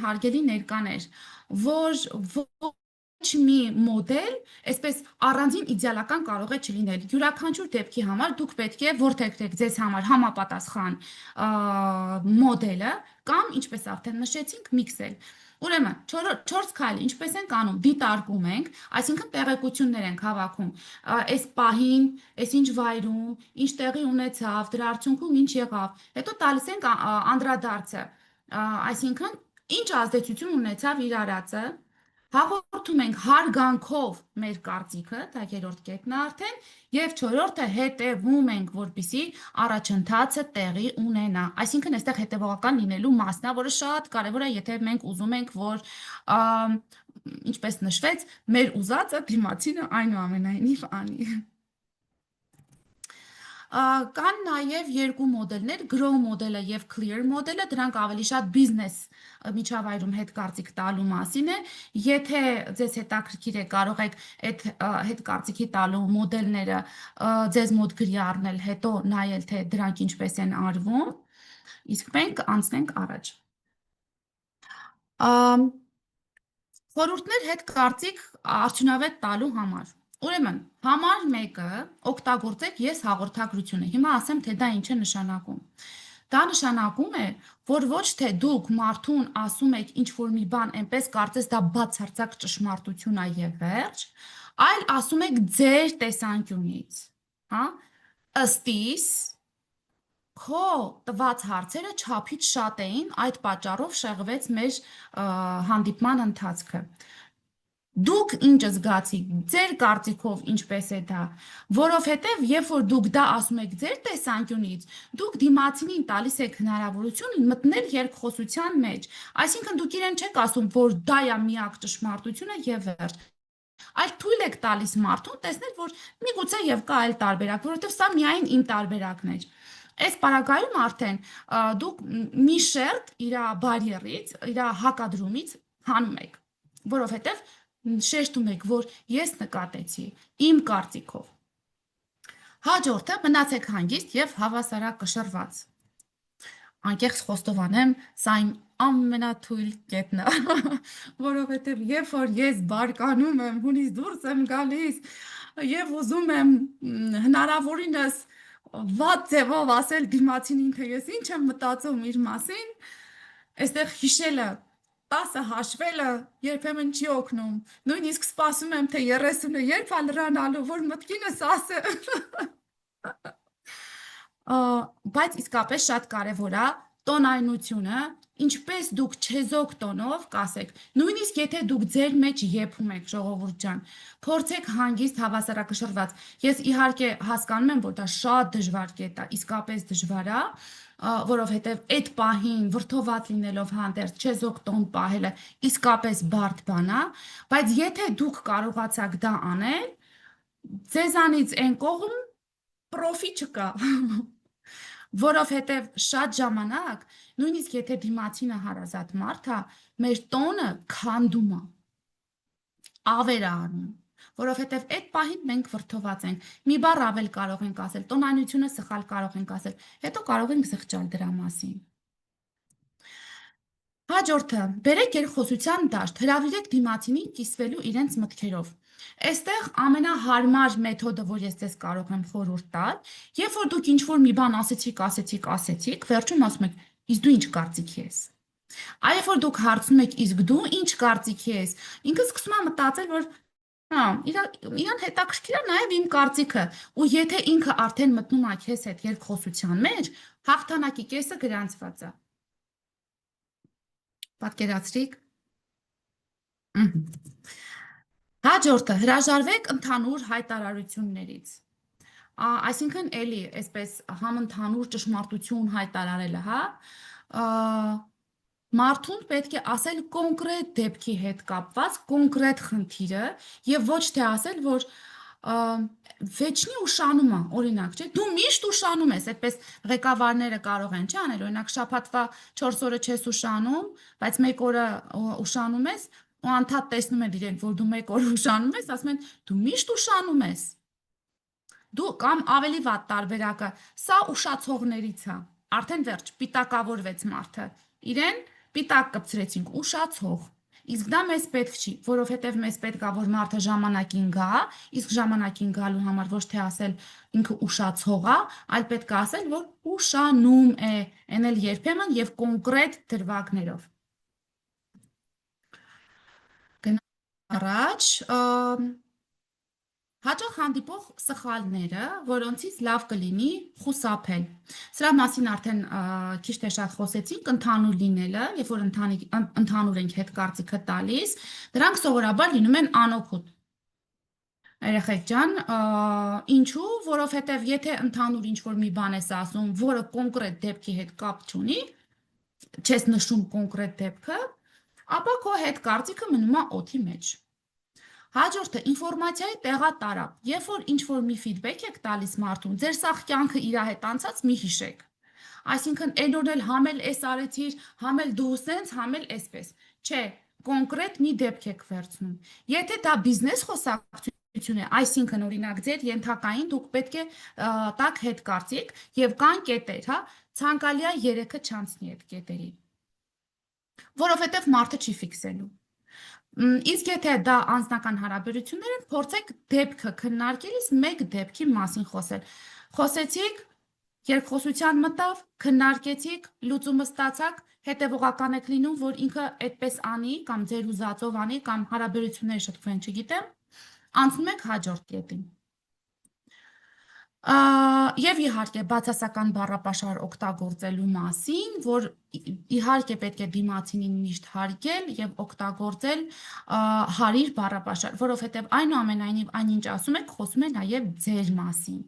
հարգելի ներկաներ, որ ոչ մի մոդել այսպես առանձին իդեալական կարող է չլինել։ Յուրաքանչյուր դեպքի համար դուք պետք է որդեգրեք ձեզ համար համապատասխան մոդելը կամ, ինչպես արդեն նշեցինք, միքսել։ Ուրեմն, 4 քայլը ինչպես ենք անում, դիտարկում ենք, այսինքն տեղեկություններ ենք հավաքում, այս պահին, այս ինչ վայրում, ինչ տեղի ունեցավ, դրա արդյունքում ինչ եղավ, հետո տալիս ենք անդրադարձը, այսինքն ինչ ազդեցություն ունեցավ իր արածը, հաղորդում ենք հարգանքով մեր կարծիքը, դա երրորդ կետն է արդեն, եւ չորրորդը հետևում ենք, որպեսզի առաջընթացը տեղի ունենա։ Այսինքն այստեղ հետևողական լինելու մասն է, որը շատ կարևոր է, եթե մենք ուզում ենք, որ ինչպես նշվեց, մեր ուզածը դիմացինը այնուամենայնիվ անի։ Կան նաև երկու մոդելներ, Grow մոդելը եւ Clear մոդելը, դրանք ավելի շատ բիզնես միջավայրում հետ կարծիք տալու մասին է։ Եթե ձեզ հետաքրքիր է, կարող եք այդ հետ կարծիքի տալու մոդելները ձեզ մոտ գրի առնել, հետո նայել, թե դրանք ինչպես են արվում, իսկ մենք անցնենք առաջ։ Խորհուրդներ հետ կարծիք արդյունավետ տալու համար։ Ուրեմն, համար 1-ը օգտագործեք ես հաղորդագրությունը։ Հիմա ասեմ, թե դա ինչ է նշանակում։ Դա նշանակում է, որ ոչ թե դուք մարդուն ասում եք ինչ-որ մի բան, այնպես կարծես դա բացարձակ ճշմարտություն է եւ վերջ, այլ ասում եք ձեր տեսանկյունից, հա? Ըստ իս քո տված հարցերը չափից շատ էին, այդ պատճառով շեղվեց մեր հանդիպման ընթացքը։ Դուք ինչ զգացիք, ձեր կարծիքով ինչպես է դա, որովհետև երբ որ դուք դա ասում եք ձեր տեսանկյունից, դուք դիմացինին տալիս եք հնարավորություն մտնել երկխոսության մեջ, այսինքն դուք իրեն չեք ասում, որ դա է միակ ճշմարտությունը եւ վերջ, այլ թույլ եք տալիս մարդուն տեսնել, որ միգուցե եւ կա այլ տարբերակ, որովհետև սա միայն իմ տարբերակն է։ Այս պարագայում արդեն դուք մի շերտ իր բարիերից, իր հակադրումից հանում եք, որովհետև շեշտում եք, որ ես նկատեցի իմ կարծիքով։ Հաջորդը մնացեք հանգիստ եւ հավասարակշռված։ Անկեղծ խոստովանեմ, սա իմ ամենաթույլ կետն է, որովհետև երբ որ ես բարկանում եմ, հունից դուրս եմ գալիս եւ ուզում եմ հնարավորինս վատ ձևով ասել դիմացինին, թե ես ինչ եմ մտածում իր մասին, այստեղ հիշելը 10-ը հաշվելը երբեմն չի օգնում, նույնիսկ սպասում եմ, թե 30-ը երբ է լրանալու, որ մտքինս ասը, բայց իսկապես շատ կարևոր է տոնայնությունը, ինչպես դուք չեզոք տոնով կասեք, նույնիսկ եթե դուք ձեր մեջ եփում եք, ժողովուրդ ջան, փորձեք հանգիստ հավասարակշռված, ես իհարկե հասկանում եմ, որ դա շատ դժվար կետ է, իսկապես դժվար է, որովհետև այդ պահին վրդոված լինելով հանդերձ չեզոք տոն պահելը իսկապես բարդ բան է, բայց եթե դուք կարողացաք դա անել, ձեզանից այն կողմ պրոֆի չկա, որովհետև շատ ժամանակ, նույնիսկ եթե դիմացինը հարազատ մարդ է, մեր տոնը քանդում է, ավեր է անում, որովհետև այդ պահին մենք վրդոված ենք, մի բառ ավել կարող ենք ասել, տոնայնությունը սխալ կարող ենք ասել, հետո կարող ենք զղջալ դրա մասին։ Հաջորդը, բերեք երկխոսության դաշտ, հրավիրեք դիմացինին կիսվելու իրենց մտքերով։ Այստեղ ամենահարմար մեթոդը, որ ես ձեզ կարող եմ խորհուրդ տալ, երբ որ դուք ինչ-որ մի բան ասեցիք, վերջում ասում եք, իսկ դու ինչ կարծիքի ես։ Այ որ դուք հարցնում եք, իսկ դու ինչ կարծիքի ես, ինքը սկսում է մտածել, որ իրան հետաքրքիր է նաև իմ կարծիքը, ու եթե ինքը արդեն մտնում է քեզ հետ երկխոսության մեջ, հաղթանակի կեսը գրանցված է։ Պատկերացրիք։ Հաջորդը, հրաժարվեք ընդհանուր հայտարարություններից։ Այսինքն էլի, այսպես համընդհանուր ճշմարտություն հայտարարելը, հա, մարդուն պետք է ասել կոնկրետ դեպքի հետ կապված կոնկրետ խնդիրը եւ ոչ թե ասել, որ Վեճնի ուշանումը, օրինակ, չէ, դու միշտ ուշանում ես, այդպես ղեկավարները կարող են, չէ, անել, օրինակ շաբաթվա 4 օրը չես ուշանում, բայց 1 օրը ուշանում ես, ու անդադ տեսնում են իրենք, որ դու 1 օր ուշանում ես, ասում են, դու միշտ ուշանում ես։ Դու կամ ավելի վատ տարբերակը, սա ուշացողներից է, արդեն վերջ, պիտակավորվեց մարդը, իրեն պիտակ կպցրեցինք, ուշացող, իսկ դա մեզ պետք չի, որովհետև մեզ պետք է, որ մարդը ժամանակին գա, իսկ ժամանակին գալու համար ոչ թե ասել ինքը ուշացող է, այլ պետք է ասել, որ ուշանում է, են էլ երբեմն և կոնկրետ դրվագներով։ Գնանք առաջ, Հաճախ հանդիպող սխալները, որոնցից լավ կլինի խուսափել։ Սրա մասին արդեն քիչ թե շատ խոսեցինք, ընդհանուր լինելը, երբ որ ընդհանուր ենք հետ կարծիքը տալիս, դրանք սովորաբար լինում են անօգուտ։ Երեխեք ջան, ինչու, որովհետև եթե ընդհանուր ինչ-որ մի բան ես ասում, որը կոնկրետ դեպքի հետ կապ չունի, չես նշում կոնկրետ դեպքը, ապա քո հետ կարծիքը մնում է օդի մեջ։ Հաջորդը ինֆորմացիայի տեղատարապ, երբ որ ինչ-որ մի ֆիդբեք եք տալիս մարդուն, ձեր սաղ կյանքը իր հետ անցած մի հիշեք։ Այսինքն այն օրն էլ համ էլ էս արեցիր, համ էլ դու սենց, համ էլ էսպես։ Չէ, կոնկրետ մի դեպք եք վերցնում։ Եթե դա բիզնես խոսակցություն է, այսինքն օրինակ ձեր ենթակային դուք պետք է տաք հետ կարծիք եւ կան կետեր, հա, ցանկալի է 3-ը չանցնի այդ կետերի։ Որովհետեւ մարդը չի ֆիքսելու։ Իսկ եթե դա անձնական հարաբերություններ են, փորձեք դեպքը քննարկելիս մեկ դեպքի մասին խոսել։ Խոսեցիք, երկխոսության մտավ, քննարկեցիք, լուծումը ստացաք, հետևողական եք լինում, որ ինքը այդպես անի, կամ ձեր ուզածով անի, կամ հարաբերությունները շտկվեն, չգիտեմ, անցնում եք հաջորդ կետին։ Եվ իհարկե բացասական բառապաշար օգտագործելու մասին, որ իհարկե պետք է դիմացինին միշտ հարգել եւ օգտագործել հարիր բառապաշար, որովհետեւ այնուամենայնիվ այնինչ ասում եք, խոսում է նաեւ ձեր մասին։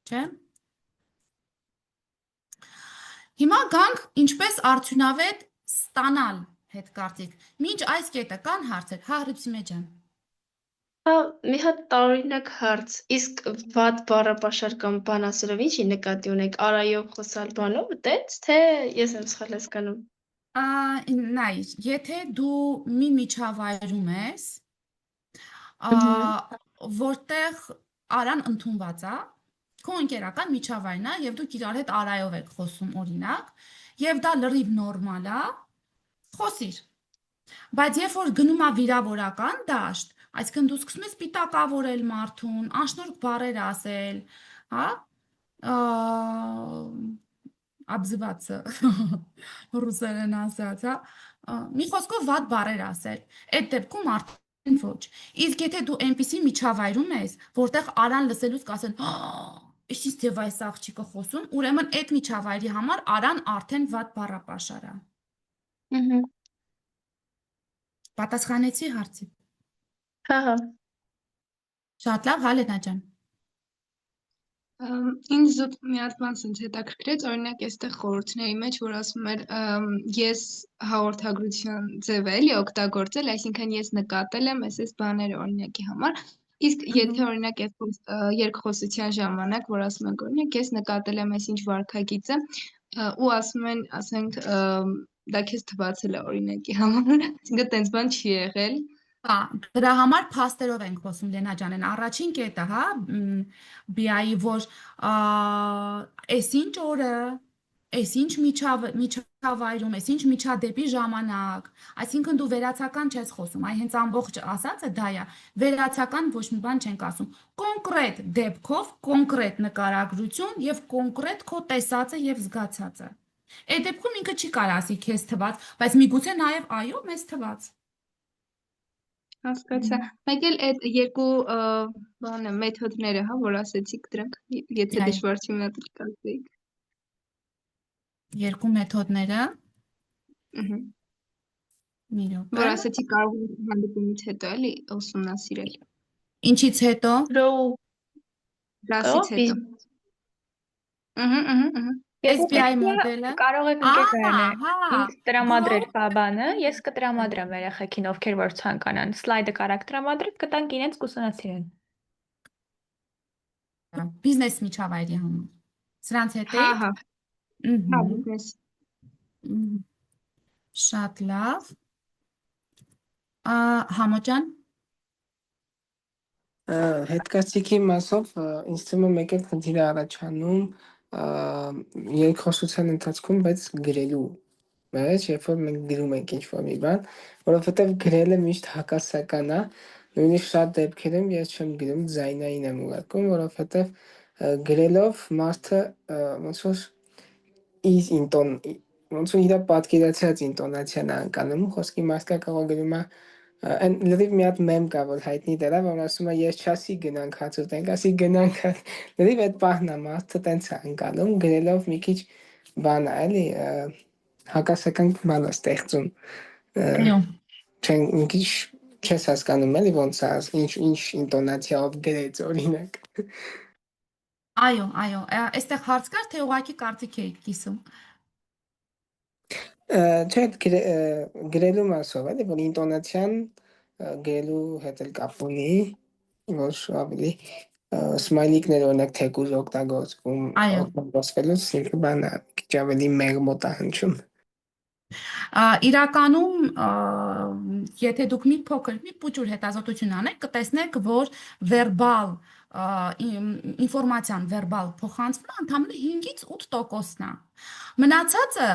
Չէ՞։ Հիմա գանք ինչպես արդյունավետ ստանալ հետ կարծիք։ Մինչ այս կետը կան հարցեր, հա Հռիփսիմե ջան։ Մի հատ տարօրինակ հարց, իսկ վատ բառապաշար կամ բան ասելով ինչի նկատի ունեք, արայով խոսալ բանով, դեց, թե ես եմ սխալ հասկանում։ Նայ, եթե դու մի միջավայրում ես, որտեղ արան ընդունված է, քո ընկերական միջավայրն է, եւ դուք իրար հետ արայով եք խոսում, օրինակ, եւ դա լրիվ նորմալ է, խոսիր։ Բայց երբ որ գնում է վիրավորական դաշտ, այսինքն դու սկսում ես պիտակավորել մարդուն, անշնորհք բառեր ասել, հա, обзываться, ռուսերեն ասած, հա, մի խոսքով վատ բառեր ասել, այդ դեպքում արդեն ոչ, իսկ եթե դու այնպիսի միջավայրում ես, որտեղ արան լսելուց կասեն, ինչի՞ց դեվ այս աղջիկը խոսում, ուրեմն այդ միջավայրի համար արան արդեն վատ բառապաշար է։ Պատասխանեցի հարցի։ Հա։ Շատ լավ, Հալենա ջան։ Ինձ զուտ մի հատ բան սենց հետաքրքրեց, օրինակ այստեղ խորհուրդների մեջ, որ ասում էր ես հաղորդագրության ձև է էլի օգտագործել, այսինքն ես նկատել եմ այս բաները օրինակի համար, իսկ եթե օրինակ երկխոսության ժամանակ, որ ասում ենք օրինակ ես նկատել եմ այս ինչ վարքագիծը ու ասում են, ասենք դա քեզ թվացել է օրինակի համար, այսինքն տենց բան չի եղել։ Դրա համար փաստերով ենք խոսում Լենա ջան, այն առաջին կետը, հա, BI-ի, որ այսինչ օրը, այսինչ միջավայրում, այսինչ միջադեպի ժամանակ, այսինքն դու վերացական չես խոսում, այ հենց ամբողջ ասածը դա է, վերացական ոչ մի բան չենք ասում, կոնկրետ դեպքով, կոնկրետ նկարագրություն եւ կոնկրետ քո տեսածը եւ զգացածը։ Այդ դեպքում ինքը չի կարող ասի քեզ թված, բայց միգուցե նաեւ այո, մեզ թված։ Հասկացա, մեկ էլ այդ երկու բանը մեթոդները, հա, որ ասեցիք դրանք, եթե դժվար չի մտել կասեիք։ Երկու մեթոդները։ Մի րոպե։ Որ ասեցի կարող եք հանդիպումից հետո էլի ուսումնասիրել։ Ինչից հետո։ Դասից հետո։ SBI մոդելը կարող եք ընկերները ինձ տրամադրել բանը, ես կտրամադրեմ երեխեքին, ովքեր որ ցանկանան, սլայդը կարակ տրամադրեք, կտանք իրենց կուսումնասիրեն։ բիզնես միջավայրի համար։ Սրանց հետ Հա, եք։ հա, հա, բիզնես։ Շատ լավ։ Համոջան։ Հետգաստիքի մասով ինձ թվում է մեկ էլ խնդիր է առաջանում երկխոսության ընթացքում, բայց գրելու մեջ, երբ որ մենք գրում ենք ինչ-որ մի բան, որովհետև գրելը միշտ հակասական է, նույնիսկ շատ դեպքերում ես չեմ գրում, ձայնային եմ ուղարկում, որովհետև գրելով մարդը ոնց որ ոնց որ իր պատկերացրած ինտոնացիան է անցնում, խոսքի մարդկա կարող գրում է Այն լրիվ մի հատ մեմ կա, որ հայտնի դրա, որ ասում է ես չասի գնանք հաց ուտենք, ասի գնանք լրիվ այդ պահն է մարդը տենց է անցնում, գրելով մի քիչ բան է, էլի հակասական բան է ստեղծում։ Չեն մի քիչ չես հասկանում, էլի ոնց է, ինչ ինտոնացիայով գրեց օրինակ։ Այո, այստեղ հարց կար, թե ուղղակի կարծիք էիք կիսում։ Չէ, գրելու մասով, էլի որ ինտոնացիան գրելու հետ էլ կապ ունի, որ ավելի սմայլիկներ օրինակ թեկուզ օգտագործվում, օգտագործվելուց ինքը բան է, քիչ ավելի մեղմոտ է հնչում։ Իրականում, եթե դուք մի փոքր, մի փոքր հետազոտություն անեք, կտեսնեք, որ վերբալ ինֆորմացիան վերբալ փոխանցումը ընդամենը 5-ից 8%-ն է։ Մնացածը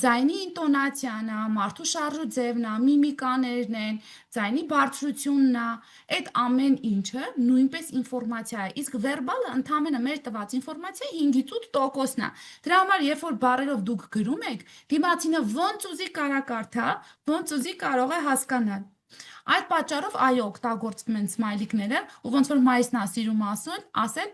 ձայնի ինտոնացիան է, մարդու շարժու ձևն է, միմիկաներն են, ձայնի բարձրությունն է, այդ ամեն ինչը նույնպես ինֆորմացիա է, իսկ վերբալը ընդամենը մեր տված ինֆորմացիայի 5-ից 8%-ն է։ Դրա համար, երբ որ բառերով դուք գրում եք, դիմացինը ոնց ուզի կարակարդա, ոնց ուզի կարող է հասկանալ։ Այդ պատճառով այո օգտագործվում են սմայլիկները, ու ոնց որ Մայիսն է սիրում ասել,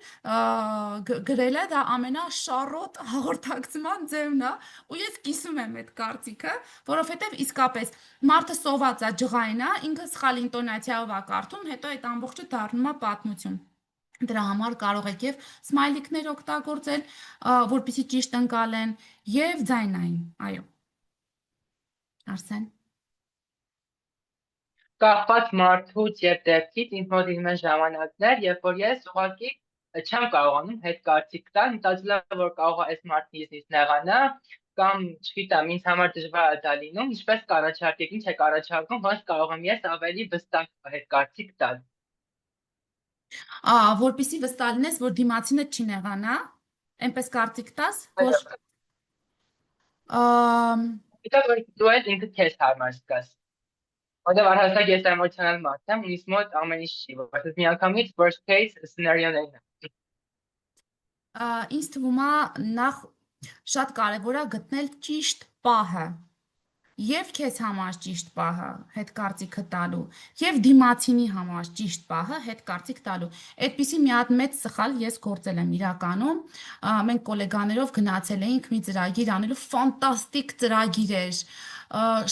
գրելը դա ամենաշառոտ հաղորդակցման ձևն է, ու ես կիսում եմ այդ կարծիքը, որովհետև իսկապես մարդը սոված է ջղային է, ինքը սխալ ինտոնացիայով է կարդում, հետո այդ ամբողջը դառնում է պատմություն։ Դրա համար կարող եք եւ սմայլիկներ օգտագործել, որպեսզի ճիշտ ընկալեն, եւ ձայնային, այո։ Արսեն Կախված մարդուց եւ դեպքից ինձ մոտ լինում են ժամանակներ, երբ որ ես ուղղակի չեմ կարողանում հետ կարծիք տալ, մտածելով որ կարող է այս մարդն ինձնից նեղանա, կամ չգիտեմ, ինձ համար դժվար է դա լինում, ինչպես կառաջարկեք, ինչ եք առաջարկում, ոնց կարող եմ ես ավելի վստահ հետ կարծիք տալ։ Որպեսզի վստահ լինես, որ դիմացինը չի նեղանա, այնպես կարծիք տաս, որ դու ես ինքդ քեզ հարմար զգաս։ Որտեղ առհասարակ ես էմոցիոնալ մարդ եմ, ինձ մոտ ամեն ինչ չի, որովհետև միանգամից worst case scenario-ներն են։ Ինձ թվում է նախ շատ կարևոր է գտնել ճիշտ պահը, եւ քեզ համար ճիշտ պահը հետ կարծիքը տալու, եւ դիմացինի համար ճիշտ պահը հետ կարծիք տալու։ Այդպիսի մի հատ մեծ սխալ ես գործել եմ իրականում։ Մենք գոլեգաներով գնացել էինք մի ծրագիր անելու, ֆանտաստիկ ծրագիր էր։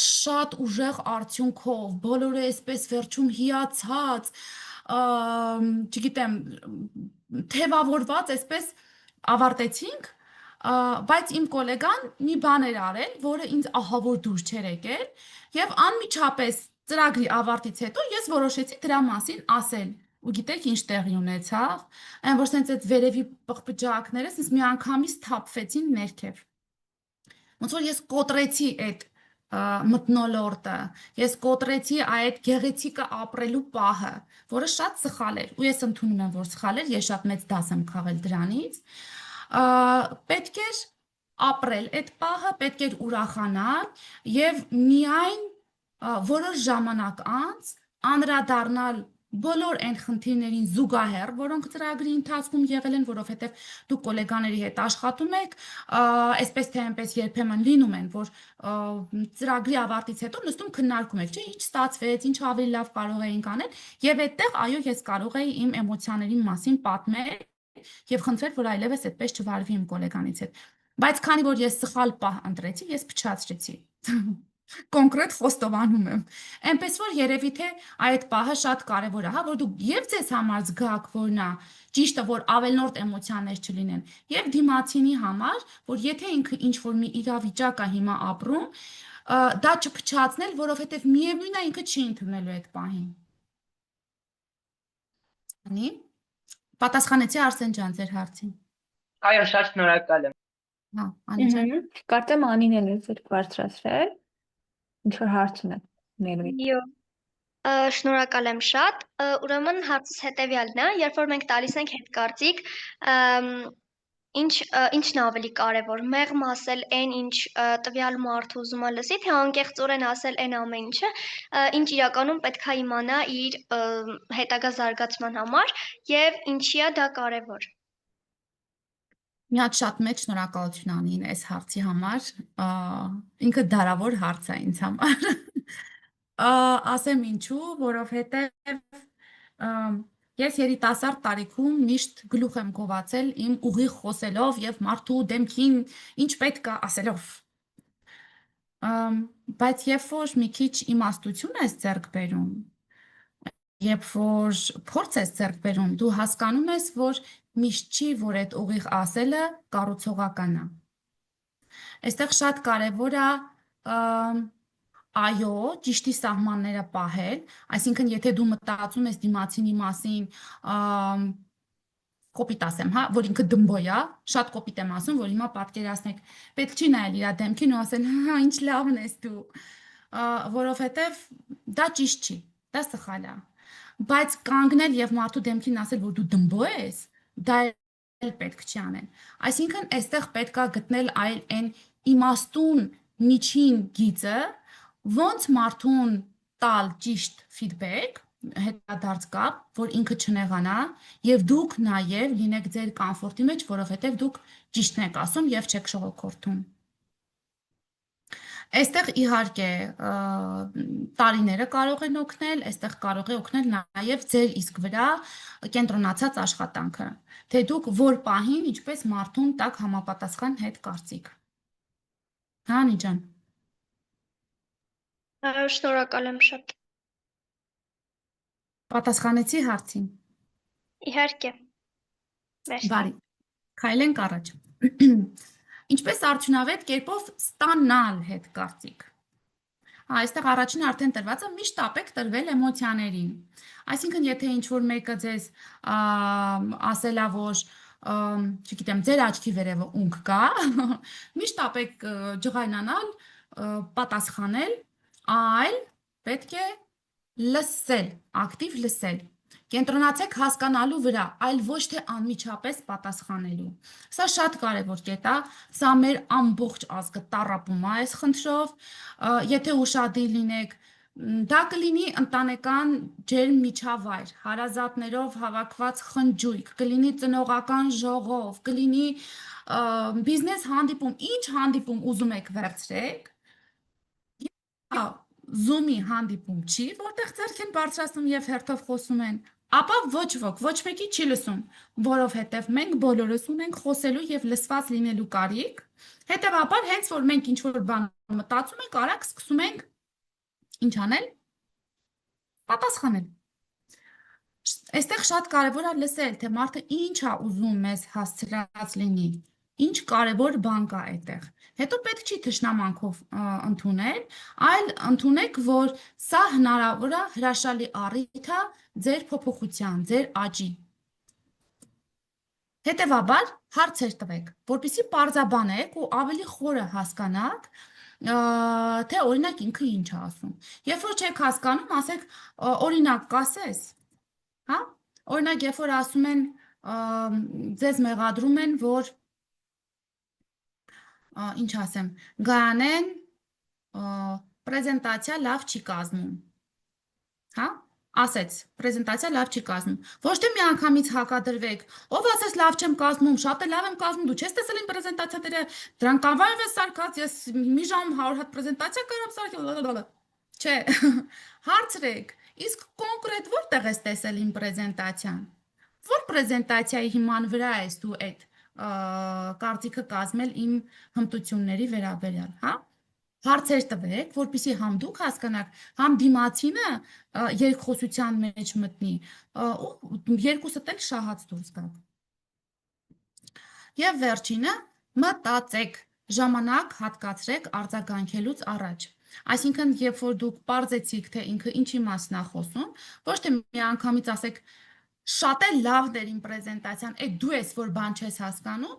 Շատ ուժեղ արդյունքով, բոլորը այսպես վերջում հիացած, չգիտեմ, թևավորված այսպես ավարտեցինք, բայց իմ գոլեգան մի բան էր արել, որը ինձ ահավոր դուր չէր եկել, եւ անմիջապես ծրագրի ավարտից հետո ես որոշեցի դրա մասին ասել։ Ու գիտեք ինչ տեղի ունեցավ, այն որ sense այդ վերևի պղպջակներս ինձ միանգամից թափվեցին ներքև։ Ոնց որ ես կոտրեցի այդ մթնոլորտը, ես կոտրեցի այդ գեղեցիկը ապրելու պահը, որը շատ սխալ էր, ու ես ընդունում եմ, որ սխալ էր, ես շատ մեծ դաս եմ քաղել դրանից։ Պետք էր ապրել այդ պահը, պետք էր ուրախանալ եւ միայն որոշ ժամանակ անց անդրադառնալ բոլոր այն խնդիրներին զուգահեռ, որոնք ծրագրի ընթացքում եղել են, որովհետև դուք գոլեգաների հետ աշխատում եք, այսպես թե այնպես երբեմն լինում են, որ ծրագրի ավարտից հետո նստում քննարկում եք, չէ՞, ինչ ստացվեց, ինչ ավելի լավ կարող էինք անել, եւ այդտեղ այո, ես կարող էի իմ էմոցիաների մասին պատմել եւ խնդրել, որ այլևս այդպես չվարվի իմ գոլեգանից հետ։ Բայց քանի որ ես սխալ պահ ընտրեցի, ես փչացրեցի։ Կոնկրետ խոստովանում եմ։ Այնպես որ երևի թե այդ պահը շատ կարևոր է, հա, որ դուք եւ ձեզ համար զգաք, որ նա ճիշտը, որ ավելնորդ էմոցիաներ չլինեն, եւ դիմացինի համար, որ եթե ինքը ինչ որ մի իրավիճակ է հիմա ապրում, դա չփչացնել, որովհետեւ միևնույնն է ինքը չի ընդունելու այդ պահին։ Անի Պատասխանեցի Արսեն ջան ձեր հարցին։ Այո, շատ շնորհակալ եմ։ Հա, Անի ջան։ Կարծեմ Անին էլ է ձեր բարձրացրել։ Ինչ որ հարց ունեք ներվի։ Յո, շնորհակալ եմ շատ։ Ուրեմն հարցս հետևյալն է, երբ որ մենք տալիս ենք հետկարծիք, ինչն ավելի կարևոր, մեղմ ասել այն, ինչ տվյալ մարդը ուզում է լսի, թե անկեղծորեն ասել այն ամեն ինչը, ինչ իրականում պետք է իմանա իր հետագա զարգացման համար եւ ինչի է դա կարևոր։ Մի հատ շատ մեծ շնորհակալություն Անին այս հարցի համար։ Ինքը դարավոր հարց է ինձ համար։ Ասեմ ինչու, որովհետև ես երիտասարդ տարիքում միշտ գլուխ եմ գովացել իմ ուղիղ խոսելով եւ մարդու դեմքին ինչ պետք է ասելով։ Բայց երբ որ մի քիչ իմաստություն ես ձեռք բերում, երբ որ փորձ ես ձեռք բերում, դու հասկանում ես, որ միշտ չի, որ այդ ուղիղ ասելը կառուցողական է։ Այստեղ շատ կարևոր է այո, ճիշտի սահմանները պահել, այսինքն եթե դու մտածում ես դիմացինի մասին, կոպիտ ասեմ, հա, որ ինքը դմբոյ է, շատ կոպիտ եմ ասում, որ հիմա պատկերացնեք, պետք չի նայել իր դեմքին ու ասել, հա, ինչ լավն ես դու, որովհետև դա ճիշտ չի, դա սխալ է, բայց կանգնել եւ մարդու դեմքին ասել, որ դու դմբոյ ես, դա էլ պետք չի անել, այսինքն այստեղ պետք է գտնել այլ այն իմաստուն միջին գիծը, ոնց մարդուն տալ ճիշտ ֆիդբեք, հետադարձ կապ, որ ինքը չնեղանա եւ դուք նաեւ լինեք ձեր կոմֆորտի մեջ, որովհետեւ դուք ճիշտն եք ասում եւ չեք շողոքորթում։ Այստեղ իհարկե տարիները կարող են օգնել, այստեղ կարող է օգնել նաեւ ձեր իսկ վրա կենտրոնացած աշխատանքը, թե դուք որ պահին ինչպես մարդուն տակ համապատասխան հետ կարծիք։ Հա, Անի ջան։ Շնորհակալ եմ շատ։ Պատասխանեցի հարցին։ Իհարկե։ Բարի։ Քայլենք առաջ։ Ինչպես արդյունավետ կերպով ստանալ հետ կարծիք։ Այստեղ առաջին արդեն տրված է միշտ ապեք տրվել էմոցիաներին։ Այսինքն եթե ինչ-որ մեկը ձեզ ասելա, որ չգիտեմ, ձեր աչքի վերևը ունք կա, միշտ ապեք ջղայնանալ, պատասխանել, այլ պետք է լսել, ակտիվ լսել։ Կենտրոնացեք հասկանալու վրա, այլ ոչ թե անմիջապես պատասխանելու։ Սա շատ կարևոր կետ է, սա մեր ամբողջ ազգը տառապում է այս խնդրով, եթե ուշադիր լինեք, դա կլինի ընտանեկան ջերմ միջավայր, հարազատներով հավաքված խնջույք, կլինի ծնողական ժողով, կլինի բիզնես հանդիպում, ինչ հանդիպում ուզում եք վերցրեք, Zoom-ի հանդիպում չի, որտեղ ձեռք են բարձրացնում եւ հերթով խոսում են, ապա ոչ ոք, ոչ մեկի չի լսում, որովհետեւ մենք բոլորս ունենք խոսելու եւ լսված լինելու կարիք, հետեւաբար հենց որ մենք ինչ-որ բան մտածում ենք, արագ սկսում ենք ինչ անել, պատասխանել։ Այստեղ շատ կարևոր է լսել, թե մարդը ինչ է ուզում մեզ հասցրած լինի, ինչ կարևոր բան կա այդտեղ։ Հետո պետք չի թշնամանքով ընդունել, այլ ընդունեք, որ սա հնարավոր է հրաշալի առիթ է ձեր փոփոխության, ձեր աճի։ Հետևաբար հարցեր տվեք, որպեսզի պարզաբանեք ու ավելի խորը հասկանաք, թե օրինակ ինքը ինչ է ասում։ Երբ որ չեք հասկանում, ասեք, օրինակ կասես, հա? Օրինակ, երբ որ ասում են, ձեզ մեղադրում են, որ ինչ ասեմ, Գայանեն պրեզենտացիա լավ չի կազմում, հա, ասեց, պրեզենտացիա լավ չի կազմում, ոչ թե մի անգամից հակադրվեք, ով ասես լավ չեմ կազմում, շատ է լավ եմ կազմում, դու չես տեսել իմ պրեզենտացիաները, դրանք կանվայով ես սարքած, ես մի ժամ 100 հատ պրեզենտացիա կարամ սարքել, չէ, հարցրեք, իսկ կոնկրետ որտեղ ես տեսել իմ պրեզենտացիան, որ պրեզենտացիայի հիման վրա ես դու այդ կարծիքը կազմել իմ հմտությունների վերաբերյալ, հա? Հարցեր տվեք, որպեսզի համ դուք հասկանաք, համ դիմացինը երկխոսության մեջ մտնի, ու երկուսդ էլ շահած դուրս գաք։ Եվ վերջինը մտածեք, ժամանակ հատկացրեք արձագանքելուց առաջ։ Այսինքն, երբ որ դուք պարզեցիք, թե ինքը ինչի մասն է խոսում, ոչ թե մի անգամից ասեք, շատ է լավ դեր իմ պրեզենտացիան, այդ դու ես, որ բան չես հասկանում,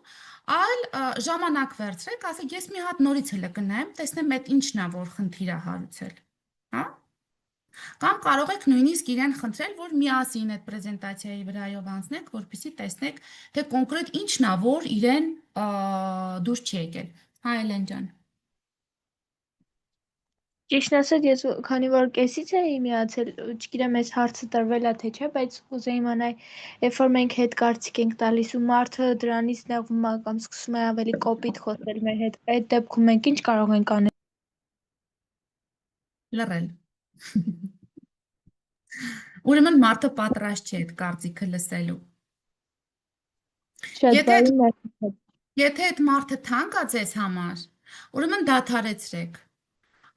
այլ ժամանակ վերցրեք, ասեք, ես մի հատ նորից հլը կնայեմ, տեսնեմ այդ ինչն է, որ խնդիր է հարուցել, հա? Կամ կարող եք նույնիսկ իրեն խնդրել, որ միասին այդ պրեզենտացիայի վրայով անցնեք, որպեսզի տեսնեք, թե կոնկրետ ինչն է, որ իրեն դուր չի եկել։ Հա, Էլեն ջան։ Ճիշտն ասած, ես քանի որ կեսից էի միացել, չգիտեմ այս հարցը տրվել է թե չէ, բայց ուզեի իմանալ, երբ որ մենք հետ կարծիք ենք տալիս ու մարդը դրանից նեղվում է կամ սկսում է ավելի կոպիտ խոսել մեր հետ, այդ դեպքում մենք ինչ կարող ենք անել։ Լռել։ Ուրեմն մարդը պատրաստ չի այդ կարծիքը լսելու։ Եթե այդ մարդը թանկ է ձեզ համար, ուրեմն դադարեցրեք։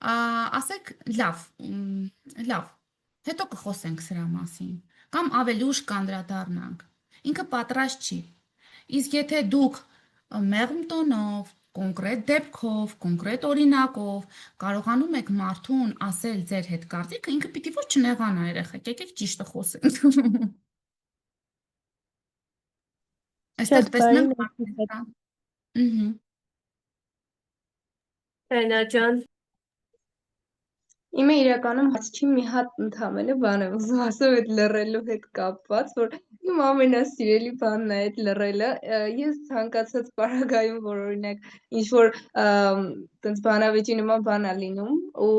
Ասեք, լավ, հետո կխոսենք սրա մասին, կամ ավելի ուշ կանդրադառնանք։ Ինքը պատրաստ չի։ Իսկ եթե դուք մեղմ տոնով, կոնկրետ դեպքով, կոնկրետ օրինակով կարողանում եք մարդուն ասել ձեր հետ կարծիքը, ինքը պիտի որ չնեղանա երեխեք, եկեք ճիշտը խոսենք։ Այստեղ տեսնեմ մարդը։ Հենա ջան։ Իմը իրականում հարց չի, մի հատ ընդհանրապես բան եմ ուզում ասել այդ լռելու հետ կապված, որ իմ ամենասիրելի բանն է այդ լռելը։ Ես ցանկացած պարագայում, որ օրինակ ինչ որ տենց բանավեճի նման բան է լինում ու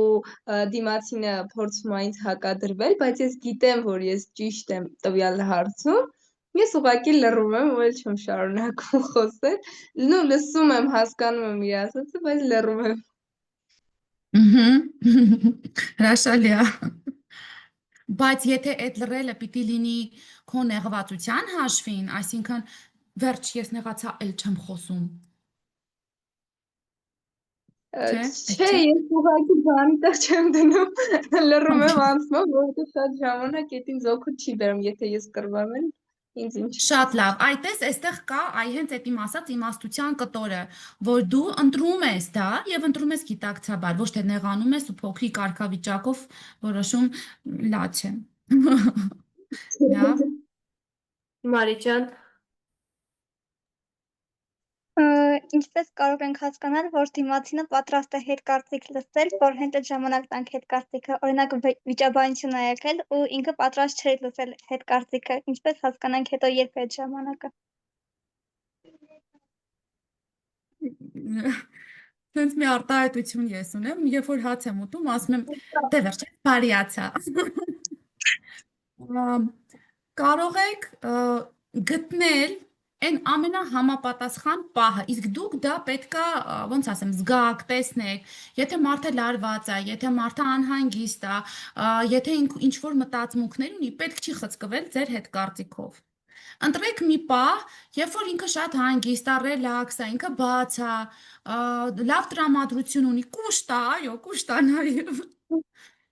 դիմացինը փորձում է ինձ հակադրվել, բայց ես գիտեմ, որ ես ճիշտ եմ տվյալ հարցում, ես ուղղակի լռում եմ ու էլ չեմ շարունակում խոսել։ Նու լսում եմ, հասկանում եմ իր ասածը, բայց լռում եմ։ Հրաշալի է։ Բայց եթե այդ լռելը պիտի լինի քո նեղվածության հաշվին, այսինքն վերջ ես նեղացա, էլ չեմ խոսում։ Չէ, ես ուղղակի բանի տեղ չեմ դնում, լռում եմ անցնում, որովհետև շատ ժամանակ այդ ինձ օգուտ չի բերում, եթե ես կռվեմ էլ ինձ ինչ։ Շատ լավ, այտես այստեղ կա հենց այդ իմ ասած իմաստության կտորը, որ դու ընտրում ես դա եւ ընտրում ես գիտակցաբար, ոչ թե նեղանում ես ու փոքրիկ կարգավիճակով որոշում լաչ է։ Լավ։ Մարի ջան։ Ինչպես կարող ենք հասկանալ, որ դիմացինը պատրաստ է հետ կարծիք լսել, որ հենց այդ ժամանակ տանք հետ կարծիքը, օրինակ վիճաբանություն ա եկել ու ինքը պատրաստ չէր լսել հետ կարծիքը, ինչպես հասկանանք հետո երբ է այդ ժամանակը։ Սենց մի արտահայտություն ես ունեմ, երբ որ հաց եմ ուտում, ասում եմ, դե վերջ, բարիացա։ Կարող եք գտնել այն ամենահամապատասխան պահը, իսկ դուք դա պետքա, ոնց ասեմ, զգաք, տեսնեք, եթե մարդը լարված է, եթե մարդը անհանգիստ է, եթե ինչ-որ մտածմունքներ ունի, պետք չի խցկվել ձեր հետ կարծիքով։ Ընտրեք մի պահ, երբ որ ինքը շատ հանգիստ է, ռելաքս է, ինքը բաց է, լավ տրամադրություն ունի, կուշտ է, այո, կուշտ է նաև։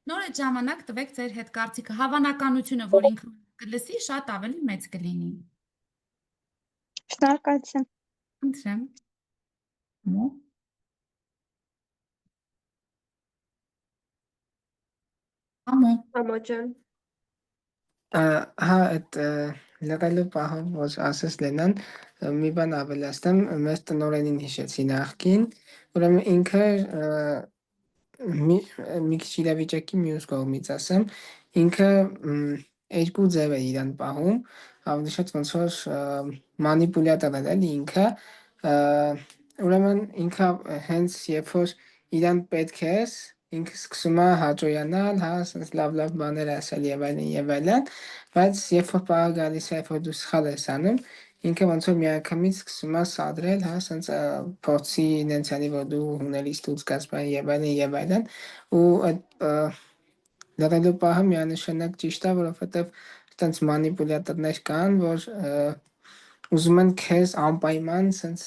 Նոր այդ ժամանակ տվեք ձեր հետ կարծիքը, հավանականությունը, որ ինքը կլսի, շատ ավելի մեծ կլինի։ Շնորհակալություն։ Ընտրեմ։ Ամո ջան։ Հա, այդ լռելու պահով, որ ասես Լենան, մի բան ավելացնեմ, մեր տնօրենին հիշեցի նախքին, ուրեմն ինքը մի քիչ իրավիճակի մյուս կողմից ասեմ, ինքը երկու ձև է իրան պահում, ավելի շատ ոնց որ մանիպուլյատոր է էլի ինքը, ուրեմն ինքը հենց երբ որ իրան պետք է, ինքը սկսում է հաճոյանալ, հա, ասես լավ բաներ ասել եւ այլն, բայց երբ որ պահը գալիս է, երբ որ դու սխալ ես անում, ինքը ոնց որ միանգամից սկսում է սադրել, հա, ասենց փորձի նենցանի որ դու հուներից դուրս գաս բան եւ այլն, ու այդ լռելու պահը միանշանակ ճիշտ է, որովհետեւ այդպես մանիպուլյատորներ կան, որ ուզում են քեզ անպայման ասենց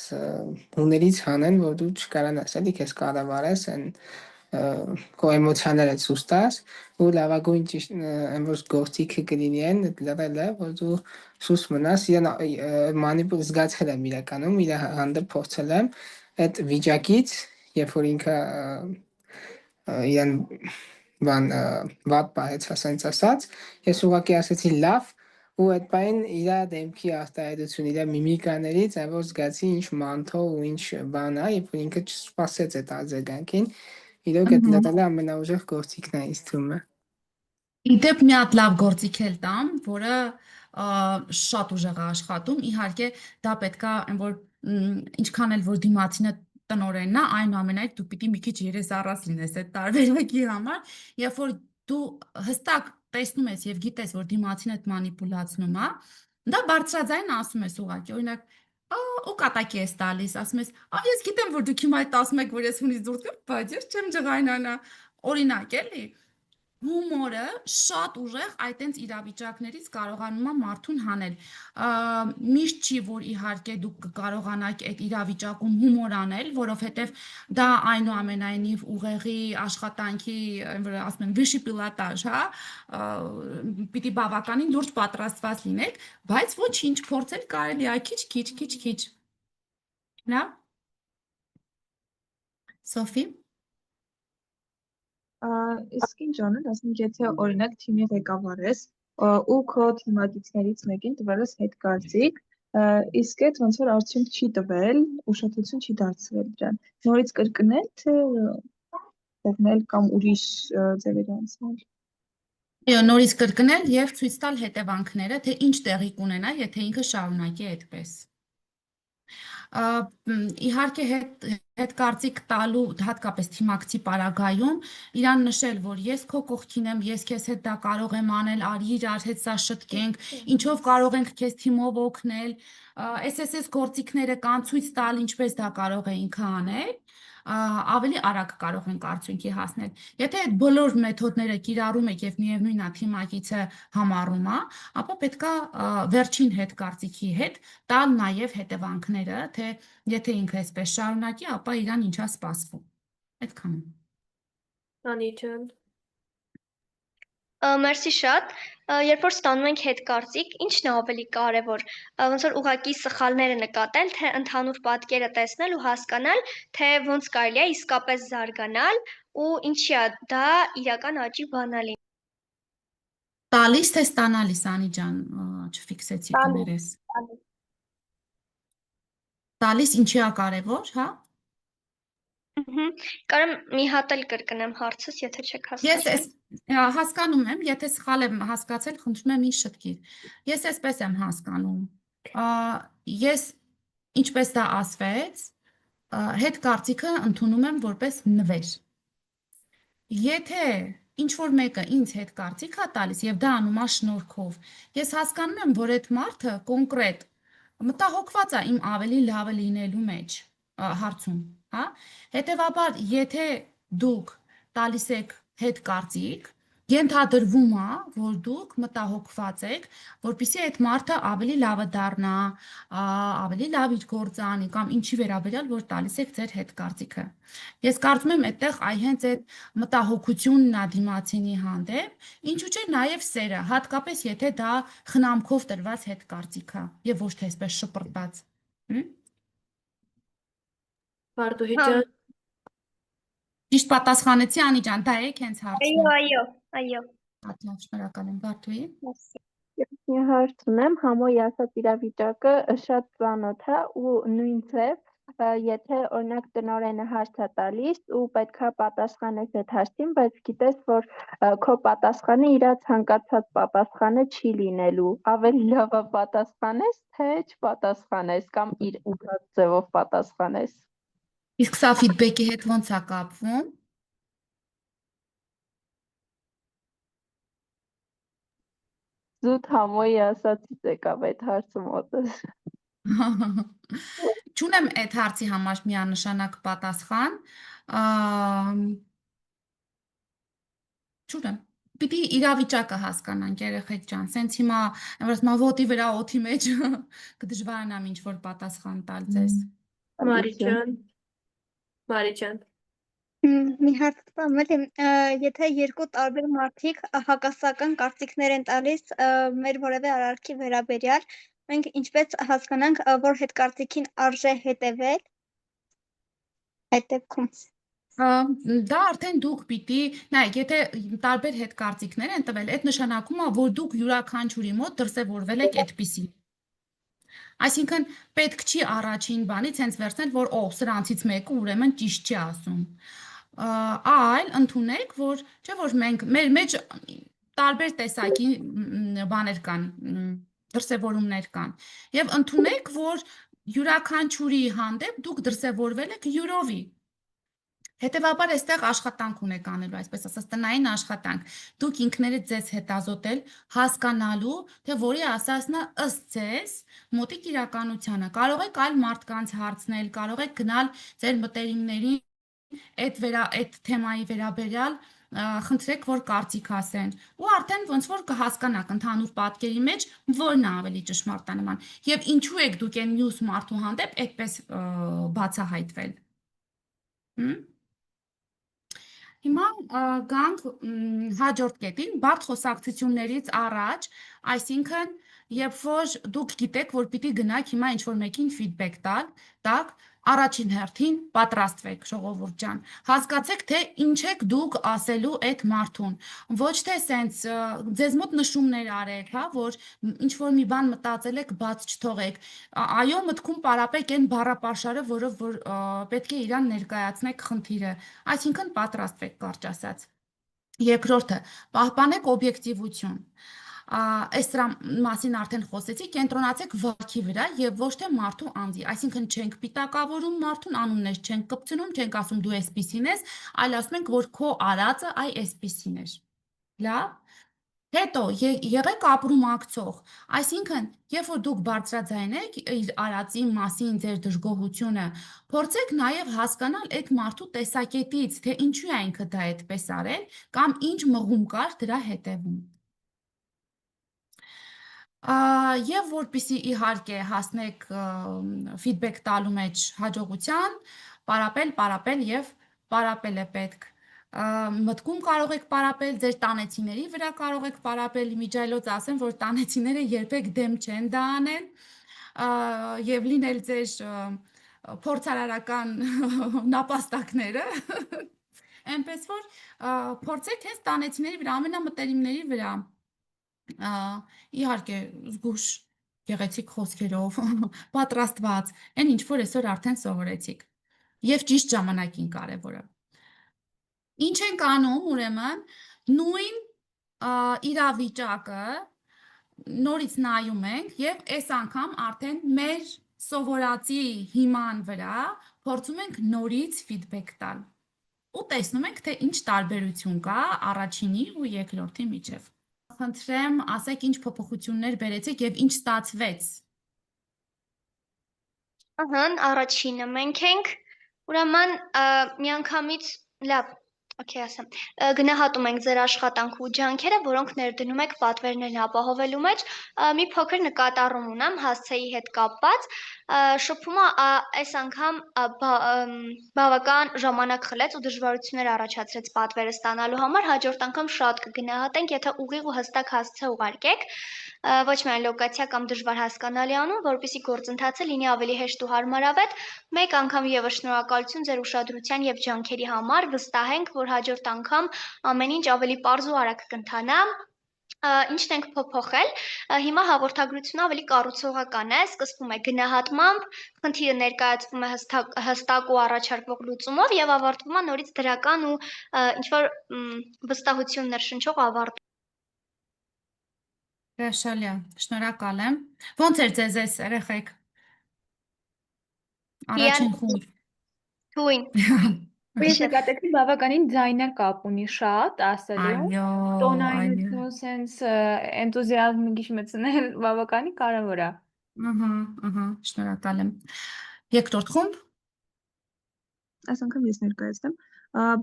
հուներից հանեն, որ դու չկարանաս, էլի քեզ կառավարես այն քո էմոցիաները ցույց տաս ու լավագույն ճիշտ այն որ գործիքը կլինի այն լռելը որ դու սուս մնաս իրան մանիպուլ զգացել եմ իրականում իր հանդեպ փորձել եմ այդ վիճակից երբ որ ինքը իրան բան վատ պահեց ասենց ասած ես ուղղակի ասեցի լավ ու այդ բան իր դեմքի արտահայտություն, իր միմիկաներից, այն որ զգացի ինչ մանթով ու ինչ բան է, երբ որ ինքը չսպասեց այդ արձագանքին, իրոք այդ լրատվալը ամենաուժեղ գործիքն է ինձ թվում է։ Իդեպ մի հատ լավ գործիք էլ տամ, որը շատ ուժեղ է աշխատում, իհարկե դա պետքա այն որ ինչքան էլ որ դիմացինը տնօրենն է, այնուամենայնիվ դու պիտի մի քիչ երես առած լինես այդ տարբերակի համար, երբ որ դու հստակ տեսնում ես եւ գիտես, որ դիմացինը մանիպուլացնում է, դա բարձրաձայն ասում ես ուղղակի, օրինակ, ու կատակի ես տալիս, ասում ես, ես գիտեմ, որ դուք հիմա այդ ասում եք, որ ես հունից դուրս գամ, բայց ես չեմ ջղայնանա, օրինակ էլի, հումորը շատ ուժեղ այդ տենց իրավիճակներից կարողանում է մարդուն հանել։ Միշտ չի, որ իհարկե դուք կարողանաք այդ իրավիճակում հումոր անել, որովհետև դա այնուամենայնիվ ուղեղի աշխատանքի, ասում են, վիշի պիլոտաժ, հա, պիտի բավականին լուրջ պատրաստված լինեք, բայց ոչինչ, փորձել կարելի է քիչ։ Լավ։ Սոֆի։ Իսկ ինչ անեն, ասենք, եթե օրինակ թիմի ղեկավար ես ու քո թիմակիցներից մեկին տվել ես հետ կարծիք, իսկ այդ ոնց որ արդյունք չի տվել, ուշադրություն չի դարձրել դրան, նորից կրկնել, թե դեռնել կամ ուրիշ ձևերի անցնել։ Այո, նորից կրկնել եւ ցույց տալ հետևանքները, թե ինչ տեղի կունենա, եթե ինքը շարունակի այդպես։ Իհարկե հետ կարծիք տալու հատկապես թիմակցի պարագայում իրան նշել, որ ես քո կողքին եմ, ես քեզ հետ դա կարող եմ անել, արի իրար հետ սա շտկենք, ինչով կարող ենք քեզ թիմով օգնել, այս գործիքները կան, ցույց տալ ինչպես դա կարող է ինքը անել, ավելի արագ կարող ենք արդյունքի հասնել։ Եթե այդ բոլոր մեթոդները կիրառում եք եւ միևնույնն է թիմակիցը համառում է, ապա պետքա վերջին հետ կարծիքի հետ տալ նաեւ հետևանքները, թե եթե ինքը այսպես շարունակի, ապա իրան ինչա սպասվում։ Այդքան։ Անի ջան։ Մերսի շատ, երբ որ ստանում ենք հետ կարծիք, ինչն է ավելի կարևոր, ոնց որ ուղղակի սխալները նկատել, թե ընդհանուր պատկերը տեսնել ու հասկանալ, թե ոնց կարելի է իսկապես զարգանալ ու ինչի է դա իրական աճի բանալին։ Տալիս թե ստանալիս, Անի ջան, չֆիքսեցի կներես։ Տալիս ինչի է կարևոր, հա։ Կարամ մի հատ էլ կրկնեմ հարցս, եթե չեք հասկացել։ Ես հասկանում եմ, եթե սխալ եմ հասկացել, խնդրում եմ ինձ շտկիր։ Ես այսպես եմ հասկանում։ Ես ինչպես դա ասվեց, հետ կարծիքը ընդունում եմ որպես նվեր։ Եթե ինչ որ մեկը ինձ հետ կարծիք է տալիս եւ դա անում է շնորհքով, ես հասկանում եմ, որ այդ մարդը կոնկրետ մտահոգված է իմ ավելի լավը լինելու մեջ հարցում, հա? Հետևաբար, եթե դուք տալիս եք հետ կարծիք, ենթադրվում է, որ դուք մտահոգված եք, որպեսզի այդ մարդը ավելի լավը դառնա, ավելի լավ իր գործը անի կամ ինչի վերաբերյալ, որ տալիս եք ձեր հետ կարծիքը։ Ես կարծում եմ, այդտեղ հենց այդ մտահոգությունն է դիմացինի հանդեպ, ինչու՞ չէ նաև սերը, հատկապես եթե դա խնամքով տրված հետ կարծիք է եւ ոչ թե այսպես շպրտած։ Բարդուհի ջան։ Ճիշտ պատասխանեցի, Անի ջան, դա եք հենց հարցնում։ Այո։ Լավ, շնորհակալ եմ, Բարդուհի։ Մի հարց ունեմ, Համոյի ասած իրավիճակը շատ ծանոթ է ու նույն ձև, եթե օրինակ տնօրենը հարց է տալիս ու պետքա պատասխանես այդ հարցին, բայց գիտես, որ քո պատասխանը իր ցանկացած պատասխանը չի լինելու, ավելի լավ է պատասխանես, թե չպատասխանես կամ իր ուզած ձևով պատասխանես։ Իսկ սա ֆիդբեքի հետ ո՞նց է կապվում։ Զուտ Համոյի ասածից եկավ այդ հարցը մոտս։ Չունեմ այդ հարցի համար միանշանակ պատասխան։ Չունեմ։ Պիտի իրավիճակը հասկանանք, երեխեք ջան, սենց հիմա ոտի վրա օդի մեջ կդժվարանամ ինչ-որ պատասխան տալ ձեզ։ Մարի ջան։ Մի հարց տամ էլի, եթե երկու տարբեր մարդիկ հակասական կարծիքներ են տալիս մեր որևէ արարքի վերաբերյալ, մենք ինչպես հասկանանք, որ հետ կարծիքին արժե հետևել այդ դեպքում։ Դա արդեն դուք պիտի, նայեք, եթե տարբեր հետ կարծիքներ են տվել, այդ նշանակում է, որ դուք յուրաքանչյուրի մոտ դրսևորվել եք այդպիսին։ Այսինքն պետք չի առաջին բանից հենց վերցնել, որ սրանցից մեկը ուրեմն ճիշտ չի ասում։ Այլ ընդունեք, որ չէ որ մենք մեր մեջ տարբեր տեսակի բաներ կան, դրսևորումներ կան, եւ ընդունեք, որ յուրաքանչյուրի հանդեպ դուք դրսևորվել եք յուրովի։ Հետևաբար այստեղ աշխատանք ունեք անելու, այսպես ասած, տնային աշխատանք։ Դուք ինքներդ ձեզ հետազոտել, հասկանալու, թե որի ասածն է ըստ ձեզ մոտիկ իրականությանը։ Կարող եք այլ մարդկանց հարցնել, կարող եք գնալ ձեր մտերիմներին այդ թեմայի վերաբերյալ խնդրեք, որ կարծիք ասեն, ու արդեն ոնց որ կհասկանաք ընդհանուր պատկերի մեջ որն է ավելի ճշմարտանման, եւ ինչու եք դուք այն մյուս մարդու հանդեպ այդպես բացահայտվել։ Հիմա գանք հաջորդ կետին, բարդ խոսակցություններից առաջ, այսինքն, երբ որ դուք գիտեք, որ պիտի գնաք հիմա ինչ-որ մեկին ֆիդբեք տակ, առաջին հերթին պատրաստվեք, ժողովուրդ ջան, հասկացեք, թե ինչ եք դուք ասելու այդ մարդուն, ոչ թե սենց ձեզ մոտ նշումներ արեք, հա, որ ինչ-որ մի բան մտածել եք, բաց չթողեք, այո, մտքում պարապեք այն բառապաշարը, որով որ պետք է իրան ներկայացնեք խնդիրը, այսինքն պատրաստվեք, կարճ ասած։ Երկրորդը, պահպանեք օբյեկտիվություն։ Այս դրա մասին արդեն խոսեցի, կենտրոնացեք վարքի վրա եւ ոչ թե մարդու անձի, այսինքն չենք պիտակավորում մարդուն, անուններ չենք կպցնում, չենք ասում դու էսպիսին ես, այլ ասում ենք, որ քո արածը այ էսպիսին էր։ Լավ։ Հետո եղեք ապրումակցող, այսինքն, երբ որ դուք բարձրաձայն եք իր արածի մասին ձեր դժգոհությունը, փորձեք նաև հասկանալ այդ մարդու տեսակետից, թե ինչու է ինքը դա այդպես արել, կամ ինչ մղում կար դրա հետևում։ Եվ որպեսզի իհարկե հասնեք ֆիդբեք տալու մեջ հաջողության, պարապել եւ պարապել է պետք։ Մտքում կարող եք պարապել, ձեր տանեցիների վրա կարող եք պարապել, իմիջիայլոց ասեմ, որ տանեցիները երբեք դեմ չեն դա անել եւ լինել ձեր փորձարարական նապաստակները, այնպես որ փորձեք հենց տանեցիների վրա, ամենամտերիմների վրա, իհարկե զգուշ գեղեցիկ խոսքերով, պատրաստված, այն ինչ որ այսօր արդեն սովորեցիք եւ ճիշտ ժամանակին կարեւորը։ Ինչ ենք անում, ուրեմն, նույն իրավիճակը նորից նայում ենք եւ այս անգամ արդեն մեր սովորածի հիման վրա փորձում ենք նորից ֆիդբեք տալ։ Ու տեսնում ենք, թե ինչ տարբերություն կա առաջինի ու երկրորդի միջև։ Խնդրեմ, ասեք ինչ փոփոխություններ բերեցիք եւ ինչ ստացվեց։ Առաջինը մենք ենք, ուրեմն միանգամից լավ Okay, ասեմ։ Գնահատում ենք ձեր աշխատանքը ու ջանքերը, որոնք ներդնում եք պատվերներն ապահովելու մեջ, մի փոքր նկատառում ունեմ հասցեի հետ կապված, շփումը այս անգամ բավական ժամանակ խլեց ու դժվարություններ առաջացրեց պատվերը ստանալու համար, հաջորդ անգամ շատ կգնահատենք, եթե ուղիղ ու հստակ հասցե ուղարկեք, ոչ միայն լոկացիա կամ դժվար հասկանալի անուն, որպեսզի գործընթացը լինի ավելի հեշտ ու հարմարավետ, մեկ անգամ եւս շնորհակալություն ձեր ուշադրության եւ ջանքերի համար, վստահ ենք, որ հաջորդ անգամ ամեն ինչ ավելի պարզ ու արագ կընթանա։ Ինչն ենք փոփոխել, հիմա հաղորդագրությունը ավելի կառուցողական է, սկսվում է գնահատմամբ, խնդիրը ներկայացվում է հստակ ու առաջարկվող լուծումով եւ ավարտվում է նորից դրական ու ինչ-որ վստահություն ներշնչող ավարտ։ Հրաշալի է, շնորհակալ եմ։ Ոնց էր ձեզ այս երեխեք։ Առաջին խումբ։ Թույն։ Ես նկատեցի բավականին ձայներ կապ ունի շատ ասելու։ Տոնայնություն, սենց էնտուզիազմը գիշմեցնել բավականին կարևոր է։ Շնորհակալ եմ։ Երկրորդ խումբ։ Այս անգամ ես ներկայացնեմ։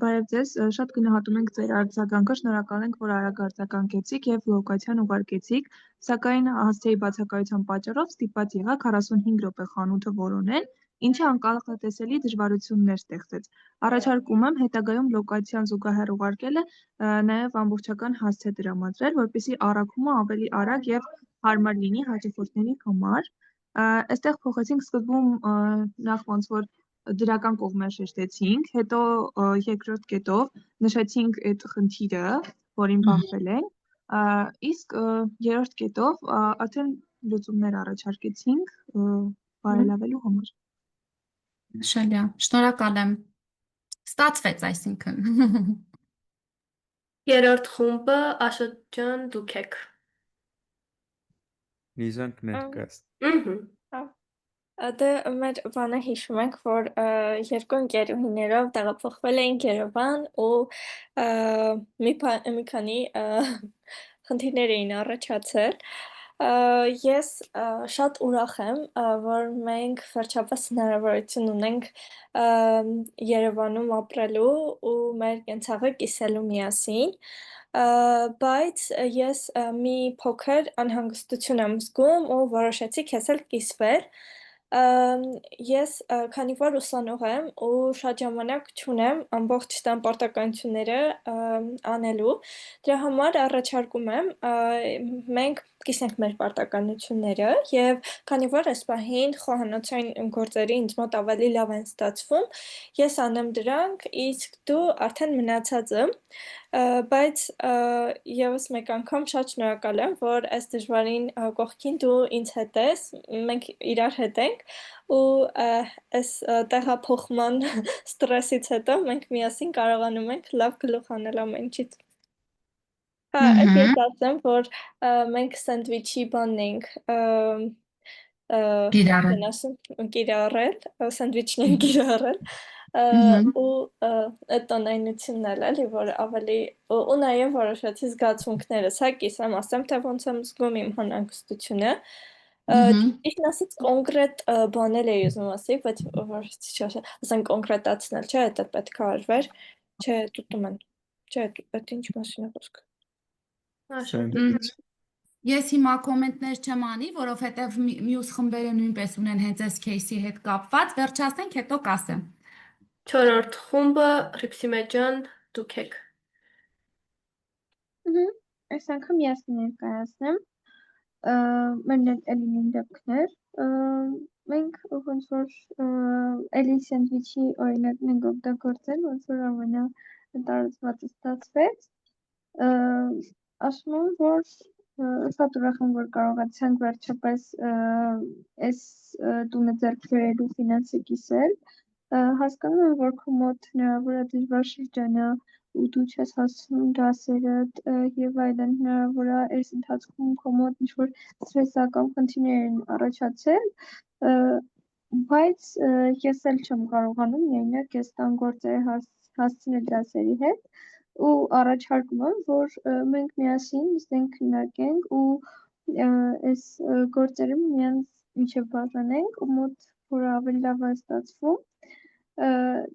Բարև ձեզ, շատ գնահատում ենք ձեր արձագանքը, շնորհակալ ենք, որ արագ արձագանքեցիք եւ լոկացիան ուղարկեցիք, սակայն հասցեի բացակայության պատճառով ստիպված եղաք 45 րոպե խանութը որոնել, ինչը անկանխատեսելի դժվարություններ ստեղծեց։ Առաջարկում եմ հետագայում լոկացիան զուգահեռ ուղարկելը նաեւ ամբողջական հասցե տրամադրել, որպեսզի առաքումը ավելի արագ եւ հարմար լինի հաճախորդների համար։ Այստեղ փոխեցինք սկզբում նախ ոնց որ դրական կողմերը շեշտեցինք, հետո երկրորդ կետով նշեցինք այդ խնդիրը, որին բախվել ենք, իսկ երրորդ կետով արդեն լուծումներ առաջարկեցինք բարելավելու համար։ Շալյա, շնորհակալ եմ։ Ստացվեց, այսինքն։ Երրորդ խումբը Աշոտ ջան դուք եք։ Լիզան ներկաս։ Դե մեր բանը հիշում ենք, որ երկու ընկերուհիներով տեղափոխվել էինք Երևան ու մի քանի խնդիրներ էին առաջացել։ Ես շատ ուրախ եմ, որ մենք վերջապես հնարավորություն ունենք Երևանում ապրելու ու մեր կենցաղը կիսելու միասին, բայց ես մի փոքր անհանգստություն եմ զգում ու որոշեցի քեզ էլ կիսվել։ Ես քանի որ ուսանող եմ ու շատ ժամանակ չունեմ ամբողջ տան պարտականությունները անելու, դրա համար առաջարկում եմ մենք կիսենք մեր պարտականությունները եւ քանի որ այս պահին խոհանոցային գործերը ինձ մոտ ավելի լավ են ստացվում, ես անեմ դրանք, իսկ դու արդեն մնացածը, բայց եւս մեկ անգամ շատ շնորհակալ եմ, որ այս դժվարին կողքին դու ինձ հետ ես, մենք իրար հետ ենք ու այս տեղափոխման ստրեսից հետո մենք միասին կարողանում ենք լավ գլուխ անել ամեն ինչից։ Հա, ես ասեմ, որ մենք սենդվիչի բանն ենք կիրառել, սենդվիչն ենք կիրառել ու այդ տոնայնությունն էլ էլի, որ ավելի ու նաև որոշեցի զգացմունքներս, հա, կիսեմ, ասեմ, թե ոնց եմ զգում իմ հանգստությունը։ Ճիշտն ասած կոնկրետ բանել էի ուզում ասի, բայց ասենք կոնկրետացնել, չէ, դա պետք է արվեր, չէ, տուտում են, չէ, այդ ինչ մասին է խոսքը։ Ես հիմա կոմենտներ չեմ անի, որովհետև մյուս խմբերը նույնպես ունեն հենց այս кейսի հետ կապված, վերջացնենք, հետո կասեմ։ Չորրորդ խումբը Ռիփսիմե ջան դուք եք։ Այս անգամ ես ներկայացնեմ մենն էլի նույն դեպքներ, մենք ոնց որ էլի սենդվիչի օրինակն ենք օգտագործել, ոնց որ ամենատարածվածը ստացվեց, ասում եմ, որ շատ ուրախ եմ, որ կարողացանք վերջապես այս տունը ձեռք բերելու ֆինանսը կիսել, հասկանում եմ, որ քո մոտ հնարավոր է դժվար շրջան է ու դու չես հասցնում դասերդ եւ այլն, հնարավոր է այս ընթացքում քո մոտ ինչ-որ սթրեսական խնդիրներ են առաջացել, բայց ես էլ չեմ կարողանում միայնակ այս տան գործերը հասցնել դասերի հետ ու առաջարկում եմ, որ մենք միասին նստենք քննարկենք ու այս գործերը միմյանց միջև բաժանենք ու մոտ որ ավելի լավ է ստացվում,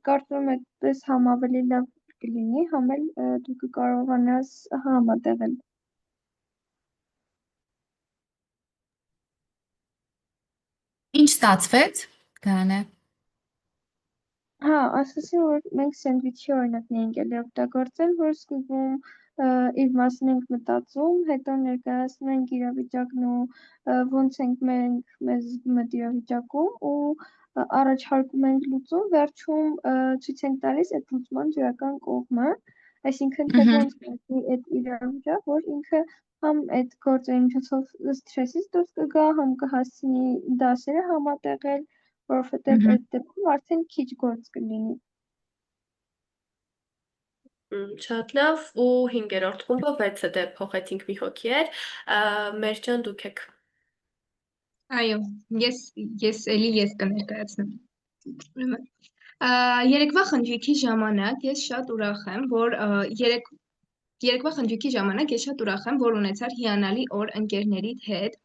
կարծում եմ այդպես համ ավելի լավ կլինի, համ էլ դու կկարողանաս համատեղել։ Ինչ ստացվեց, Գայանե։ Հա, ասացի, որ մենք սենդվիչի օրինակն էինք էլի օգտագործել, որ սկզբում իր մասին ենք մտածում, հետո ներկայացնում ենք իրավիճակն ու ոնց ենք մենք մեզ զգում այդ իրավիճակում ու առաջարկում ենք լուծում, վերջում ցույց ենք տալիս այդ լուծման դրական կողմը, այսինքն թե ոնց կլինի այդ իրավիճակ, որ ինքը համ այդ գործերի միջոցով սթրեսից դուրս կգա, համ կհասցնի դասերը համատեղել, որովհետև այդ դեպքում արդեն քիչ գործ կլինի։ Շատ լավ ու 5-րդ խումբը 6-ը դե փոխեցինք մի հոգի էր, Մերճան դուք եք։ Այո, ես էլի ես կներկայացնեմ։ Երեկվա խնջույքի ժամանակ ես շատ ուրախ եմ, որ Երեկվա խնջույքի ժամանակ ես շատ ուրախ եմ, որ ունեցար հիանալի օր ընկերներիդ հետ,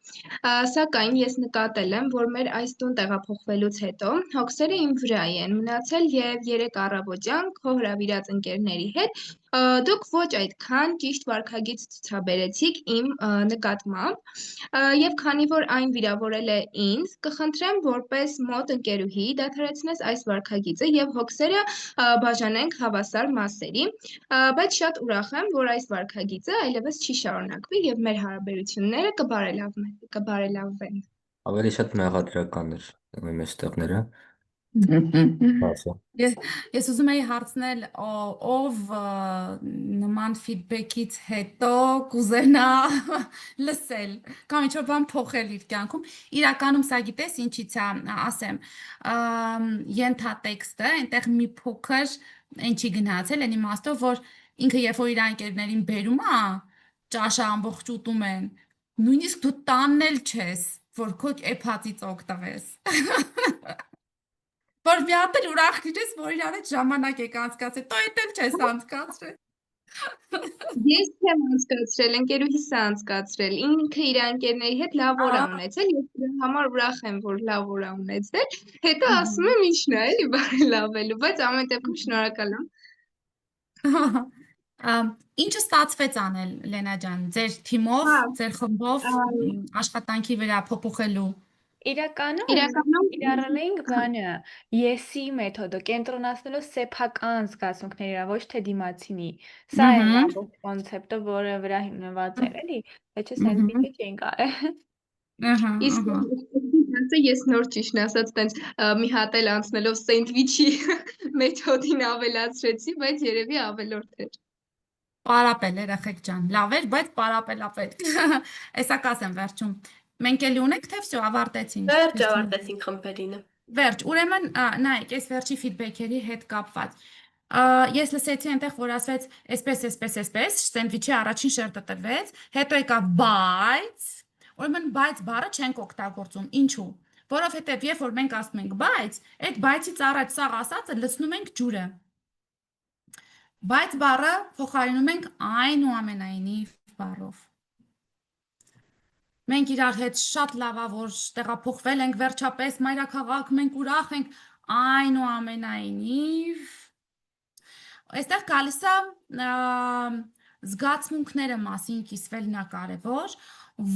սակայն ես նկատել եմ, որ մեր այս տուն տեղափոխվելուց հետո հոգսերը իմ վրա են մնացել եւ 3 առավոտյան քո հրավիրած ընկերների հետ դուք ոչ այդքան ճիշտ վարքագիծ ցուցաբերեցիք իմ նկատմամբ եւ քանի որ այն վիրավորել է ինձ, կխնդրեմ որպես մոտ ընկերուհի դադարեցնես այս վարքագիծը եւ հոգսերը բաժանենք հավասար մասերի, բայց շատ ուրախ եմ, որ այս վարքագիծը այլևս չի շարունակվի եւ մեր հարաբերությունները կբարելավվեն։ Ավելի շատ մեղադրական էր մեր մեջտեղները։ Հարցը։ Ես ուզում էի հարցնել ով նման ֆիդբեքից հետո կուզենա լսել կամ ինչ-որ բան փոխել իր կյանքում։ Իրականում սա գիտես ինչից է, ասեմ, ենթատեքստը, այնտեղ մի փոքր ինչի գնացել են իմաստով, որ ինքը երբ որ իր ընկերներին բերում է, ճաշը ամբողջ ուտում են, նույնիսկ դու տանն էլ չես, որ քո էփածից օգտվես։ Որ մի հատ էլ ուրախ լինես, որ իրար հետ ժամանակ եք անցկացրել, տո էդ էլ չես անցկացրել։ Ես չեմ անցկացրել, ընկերուհիս է անցկացրել։ Ինքը իր ընկերների հետ լավ օր ա ունեցել, ես դրա համար ուրախ եմ, որ լավ օր ա ունեցել։ Հետո ասում եմ ինչն է, էլի բարելավելու, բայց ամեն դեպքում շնորհակալ եմ։ Ինչը ստացվեց անել, Լենա ջան, ձեր թիմով, ձեր խմբով աշխատանքի վրա փոփոխելու։ Իրականում իրարել էինք բանը եսի մեթոդը կենտրոնացնելով սեփական զգացմունքների վրա, ոչ թե դիմացինի։ Սա է ամբողջ կոնցեպտը, որը վրա հիմնված էր, էլի, թե չէ սենդվիչ էինք արել։ Իսկ ես նոր ճիշտն ասած տենց մի հատ էլ անցնելով սենդվիչի մեթոդին ավելացրեցի, բայց երևի ավելորդ էր։ Պարապել երեխեք ջան, լավ էր, բայց պարապելա պետք։ Էսա կասեմ վերջում։ Մենք էլի ունենք, թե վсё ավարտեցինք։ Վերջ ավարտեցինք խմբերինը։ Վերջ, ուրեմն նայեք, այս վերջի ֆիդբեքերի հետ կապված։ Ես լսեցի այնտեղ, որ ասվեց այսպես, սենդվիչի առաջին շերտը տրվեց, հետո եկավ բայց, ուրեմն բայց բառը չենք օգտագործում։ Ինչու՞։ Որովհետև երբ որ մենք ասում ենք բայց, այդ բայցից առաջ սաղ ասածը լցնում ենք ջուրը։ Բայց բառը փոխարինում ենք այնուամենայնիվ բառով։ Մենք իրար հետ շատ լավ է, որ տեղափոխվել ենք վերջապես մայրաքաղաք, մենք ուրախ ենք, այնուամենայնիվ։ Այստեղ գալիս է զգացմունքները մասին կիսվելն է կարևոր,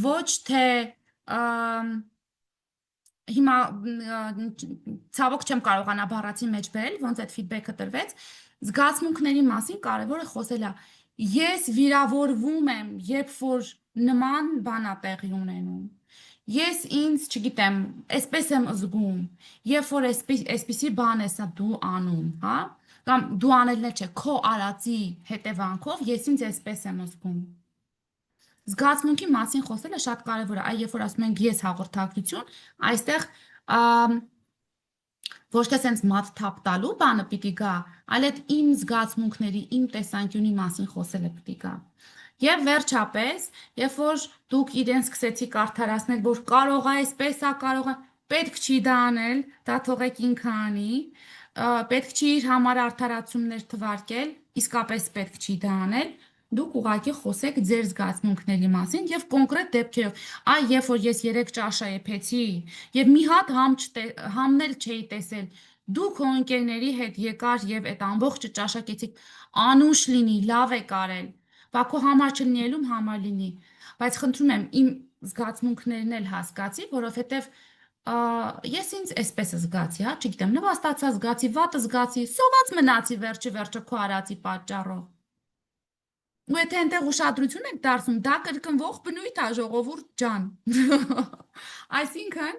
ոչ թե հիմա ցավոք չեմ կարողանա բառացի մեջ բերել, ոնց այդ ֆիդբեքը տրվեց, զգացմունքների մասին կարևոր է խոսել է։ Ես վիրավորվում եմ, երբ որ նման բան է տեղի ունենում։ Ես ինձ, չգիտեմ, այսպես եմ զգում, երբ որ այսպիսի բան ես դու անում, հա? Կամ դու անելն չէ, քո արածի հետևանքով ես ինձ այսպես եմ զգում։ Զգացմունքի մասին խոսելը շատ կարևոր է, այ երբ որ ասում ենք ես հաղորդակցություն, այստեղ ոչ թե սենց մատ թափ տալու բանը պիտի գա, այլ այդ իմ զգացմունքների, իմ տեսանկյունի մասին խոսելը պիտի գա։ Եվ վերջապես, երբ որ դուք իրեն սկսեցիք արդարացնել, որ կարող է այսպես է, կարող է, պետք չի դա անել, դա թողեք ինքը անի, պետք չի իր համար արդարացումներ թվարկել, իսկապես պետք չի դա անել, դուք ուղղակի խոսեք ձեր զգացմունքների մասին եւ կոնկրետ դեպքերով։ Այ երբ որ ես 3 ճաշա եփեցի եւ մի հատ համն էլ չէի տեսել, դու քո ընկերների հետ եկար եւ այդ ամբողջը ճաշակեցիք, անուշ լինի, լավ եք արել։ Բա քո համար չլինի, ելում համար լինի, բայց խնդրում եմ իմ զգացմունքներն էլ հասկացի, որովհետև ես ինձ այսպես զգացի, հա, չգիտեմ, նվաստացա զգացի, վատը զգացի, սոված մնացի վերջը քո արածի պատճառով։ Ու եթե այնտեղ ուշադրություն եք դարձնում, դա կրկնվող բնույթ է, ժողովուրդ ջան։ Այսինքն,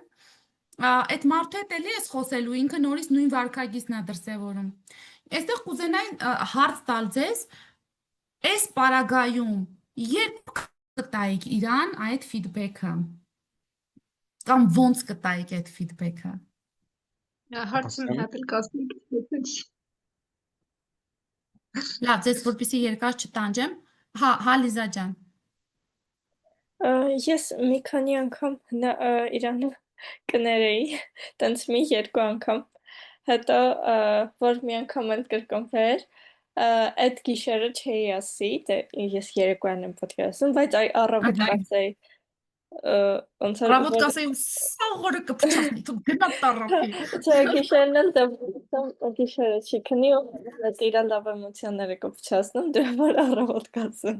այդ մարդու հետ էլի ես խոսելու, ինքը նորից նույն վարքագիծն է դրսևորում։ Այստեղ կուզենայի հարց տալ ձեզ, այս պարագայում երբ կտայիք իրան այդ ֆիդբեքը, կամ ոնց կտայիք այդ ֆիդբեքը։ Հարցը մի հատ էլ կասնենք։ Լավ, ձեզ որպեսզի երկար չտանջեմ, հա Լիզա ջան։ Ես մի քանի անգամ իրան կներեի, տենց մի 2 անգամ, հետո որ մի անգամ էլ կրկնվեր, այդ գիշերը չէի ասի, դե ես երեկոյան եմ պատկերացնում, բայց առավոտ կասեի, ոնց որ Առավոտ կասեի, սաղորը կփչացնի, դու գնա տառապի։ Չէ, գիշերն էլ գիշերը չի քնի, բայց իր լավ էմոցիաները կփչացնում, դրա համար առավոտ կասեմ։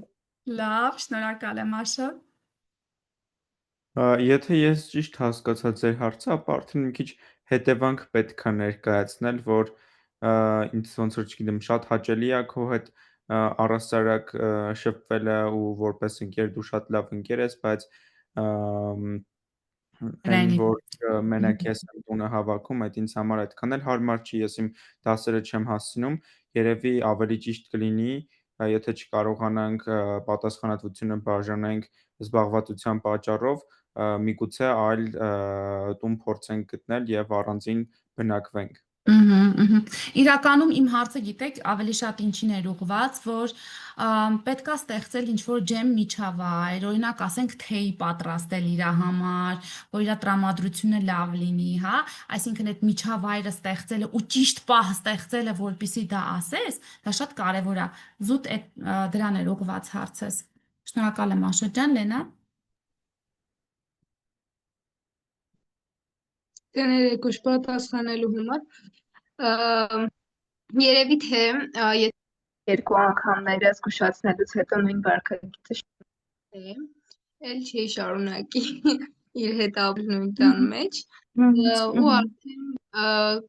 Լավ, շնորհակալ եմ, Աշոտ։ Եթե ես ճիշտ հասկացա ձեր հարցը, ապա արդեն մի քիչ հետևանք պետք է ներկայացնել, որ ինձ ոնց որ չգիտեմ, շատ հաճելի է քո հետ առհասարակ շփվելը ու որպես ընկեր դու շատ լավ ընկեր ես, բայց Այն որ մենակ ես եմ տունը հավաքում, այդ ինձ համար այդքան էլ հարմար չի, ես իմ դասերը չեմ հասցնում, երևի ավելի ճիշտ կլինի, եթե չկարողանանք պատասխանատվությունը բաժանենք զբաղվածության պատճառով, միգուցե այլ տուն փորձենք գտնել եւ առանձին բնակվենք։ Իրականում իմ հարցը գիտեք ավելի շատ ինչին էր ուղղված, որ պետքա ստեղծել ինչ-որ ջեմ միջավայր, օրինակ ասենք թեյ պատրաստել իր համար, որ իր տրամադրությունը լավ լինի, հա, այսինքն այդ միջավայրը ստեղծելը ու ճիշտ պահ ստեղծելը, որպեսզի դա ասես, դա շատ կարևոր է։ Զուտ այդ դրան էր ուղղված հարցս։ Շնորհակալ եմ Աշոտ ջան, Լենա։ Կներեք ուշ պատասխանելու համար երևի թե երկու անգամները զգուշացնելուց հետո նույն վարքագիծը էլ չի շարունակի իր հետ ապրել նույն տան մեջ ու արդեն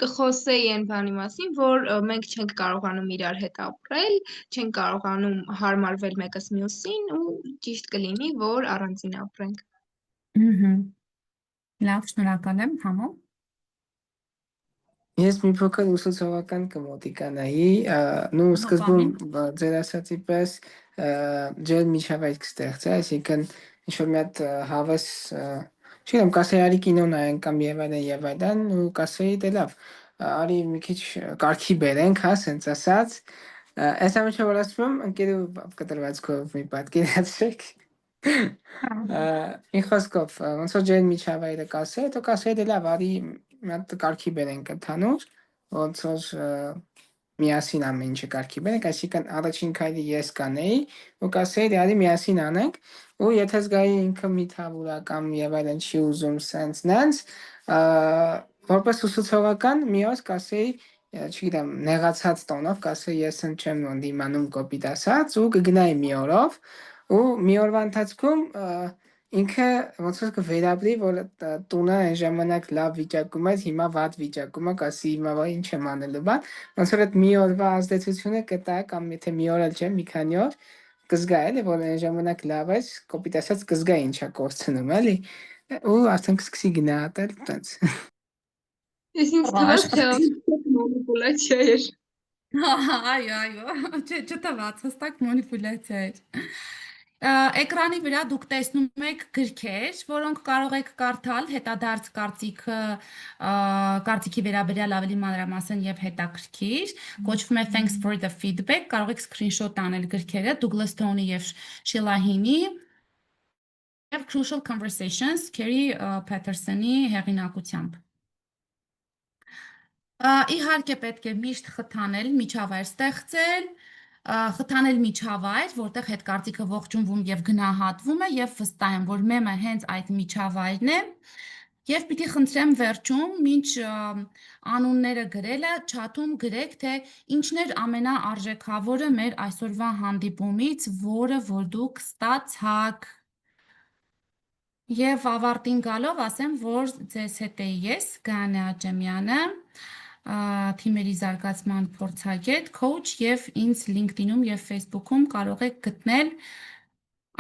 կխոսեի այն բանի մասին, որ մենք չենք կարողանում իրար հետ ապրել, չենք կարողանում հարմարվել մեկս մյուսին ու ճիշտ կլինի, որ առանձին ապրենք։ Լավ, շնորհակալ եմ, Համո։ Ես մի փոքր ուսուցողական կմոտիկանայի, նու սկզբում ձեր ասացի պես ջեր միջավայր կստեղծի, այսինքն ինչ-որ մի հատ հավես, չգիտեմ, կասեի արի կինո նայենք կամ եւ այլն, ու կասեի դե լավ, արի մի քիչ կարգի բերենք, հա, սենց ասած, այս ամենը որ ասում եմ, ընկերու կտրվածքով մի պատկերացրեք։ Մի խոսքով, ոնց որ ջեր միջավայրը կասեի, հետո կասեի դե լավ, արի մի հատ կարգի բերենք ընդհանուր, ոնց որ միասին ամեն ինչը կարգի բերենք, այսինքն առաջին քայլը ես կանեի ու կասեի դե արի միասին անենք, ու եթե զգայի ինքը մի թավուրա կամ եւ այլն չի ուզում սենց նենց, որպես ուսուցողական մի օր կասեի, չգիտեմ, նեղացած տոնով կասեի ես չեմ ոնց իմանում կոպիտ ասած ու կգնայի մի օրով ու մի օրվա ընթացքում ինքը ոնց որ կվերապրի, որ տունը այն ժամանակ լավ վիճակում էր, հիմա վատ վիճակում է, կասի հիմա ինչ եմ անելու բան, ոնց որ այդ մի օրվա ազդեցությունը կտա կամ եթե մի օր էլ չէ, մի քանի օր կզգա էլի, որ այն ժամանակ լավ էր, կոպիտ ասած կզգա ինչա կորցնում, էլի, ու արդեն կսկսի գնահատել, տենց։ Ես ինձ թվաց, թե մանիպուլացիա էր։ Այո, չթվաց, հստակ մանիպուլացիա էր։ Էկրանի վրա դուք տեսնում եք գրքեր, որոնք կարող եք կարդալ, հետադարձ կարծիքի վերաբերյալ ավելի մանրամասն եւ հետաքրքիր, կոչվում է Thanks for the feedback, կարող եք screenshot անել գրքերը, Douglas Tony եւ Sheila Heeney եւ Crucial Conversations, Kerry Patterson-ի հեղինակությամբ։ Իհարկե պետք է միշտ խթանել, միջավայր ստեղծել, խթանել միջավայր, որտեղ հետ կարծիքը ողջունվում եւ գնահատվում է եւ վստահ եմ, որ մեմը հենց այդ միջավայրն է եւ պիտի խնդրեմ վերջում, մինչ անունները գրելը չաթում գրեք, թե ինչն էր ամենաարժեքավորը մեր այսօրվա հանդիպումից, որը որ դուք ստացաք։ Եվ ավարտին գալով ասեմ, որ ձեզ հետ էի ես, Գայանե Աջեմյանը, թիմերի զարգացման փորձագետ, coach եւ ինձ LinkedIn-ում եւ Facebook-ում կարող եք գտնել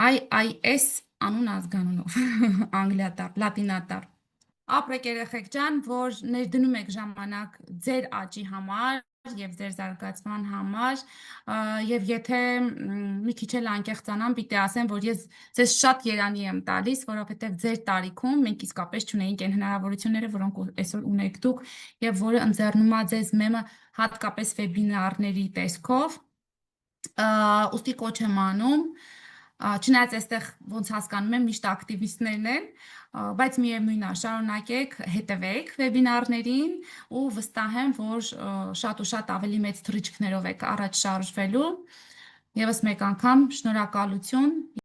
IIS անուն ազգանունով, անգլիատար, լատինատար։ Ապրեք երեխեք ջան, որ ներդնում եք ժամանակ ձեր աճի համար եւ ձեր զարգացման համար եւ եթե մի քիչ էլ անկեղծանամ, պիտի ասեմ, որ ես ձեզ շատ երանի եմ տալիս, որովհետեւ ձեր տարիքում մենք իսկապես չունեինք այն հնարավորությունները, որոնք այսօր ունեք դուք եւ որը ընձեռնում է ձեզ մեմը հատկապես վեբինարների տեսքով։ Ուստի կոչ եմ անում, չնայած այստեղ ոնց հասկանում եմ միշտ ակտիվիստներն են, բայց միևնույն է, շարունակեք, հետևեք վեբինարներին ու վստահ եմ, որ շատ ու շատ ավելի մեծ թռիչքներով եք առաջ շարժվելու։ Եվս մեկ անգամ շնորհակալություն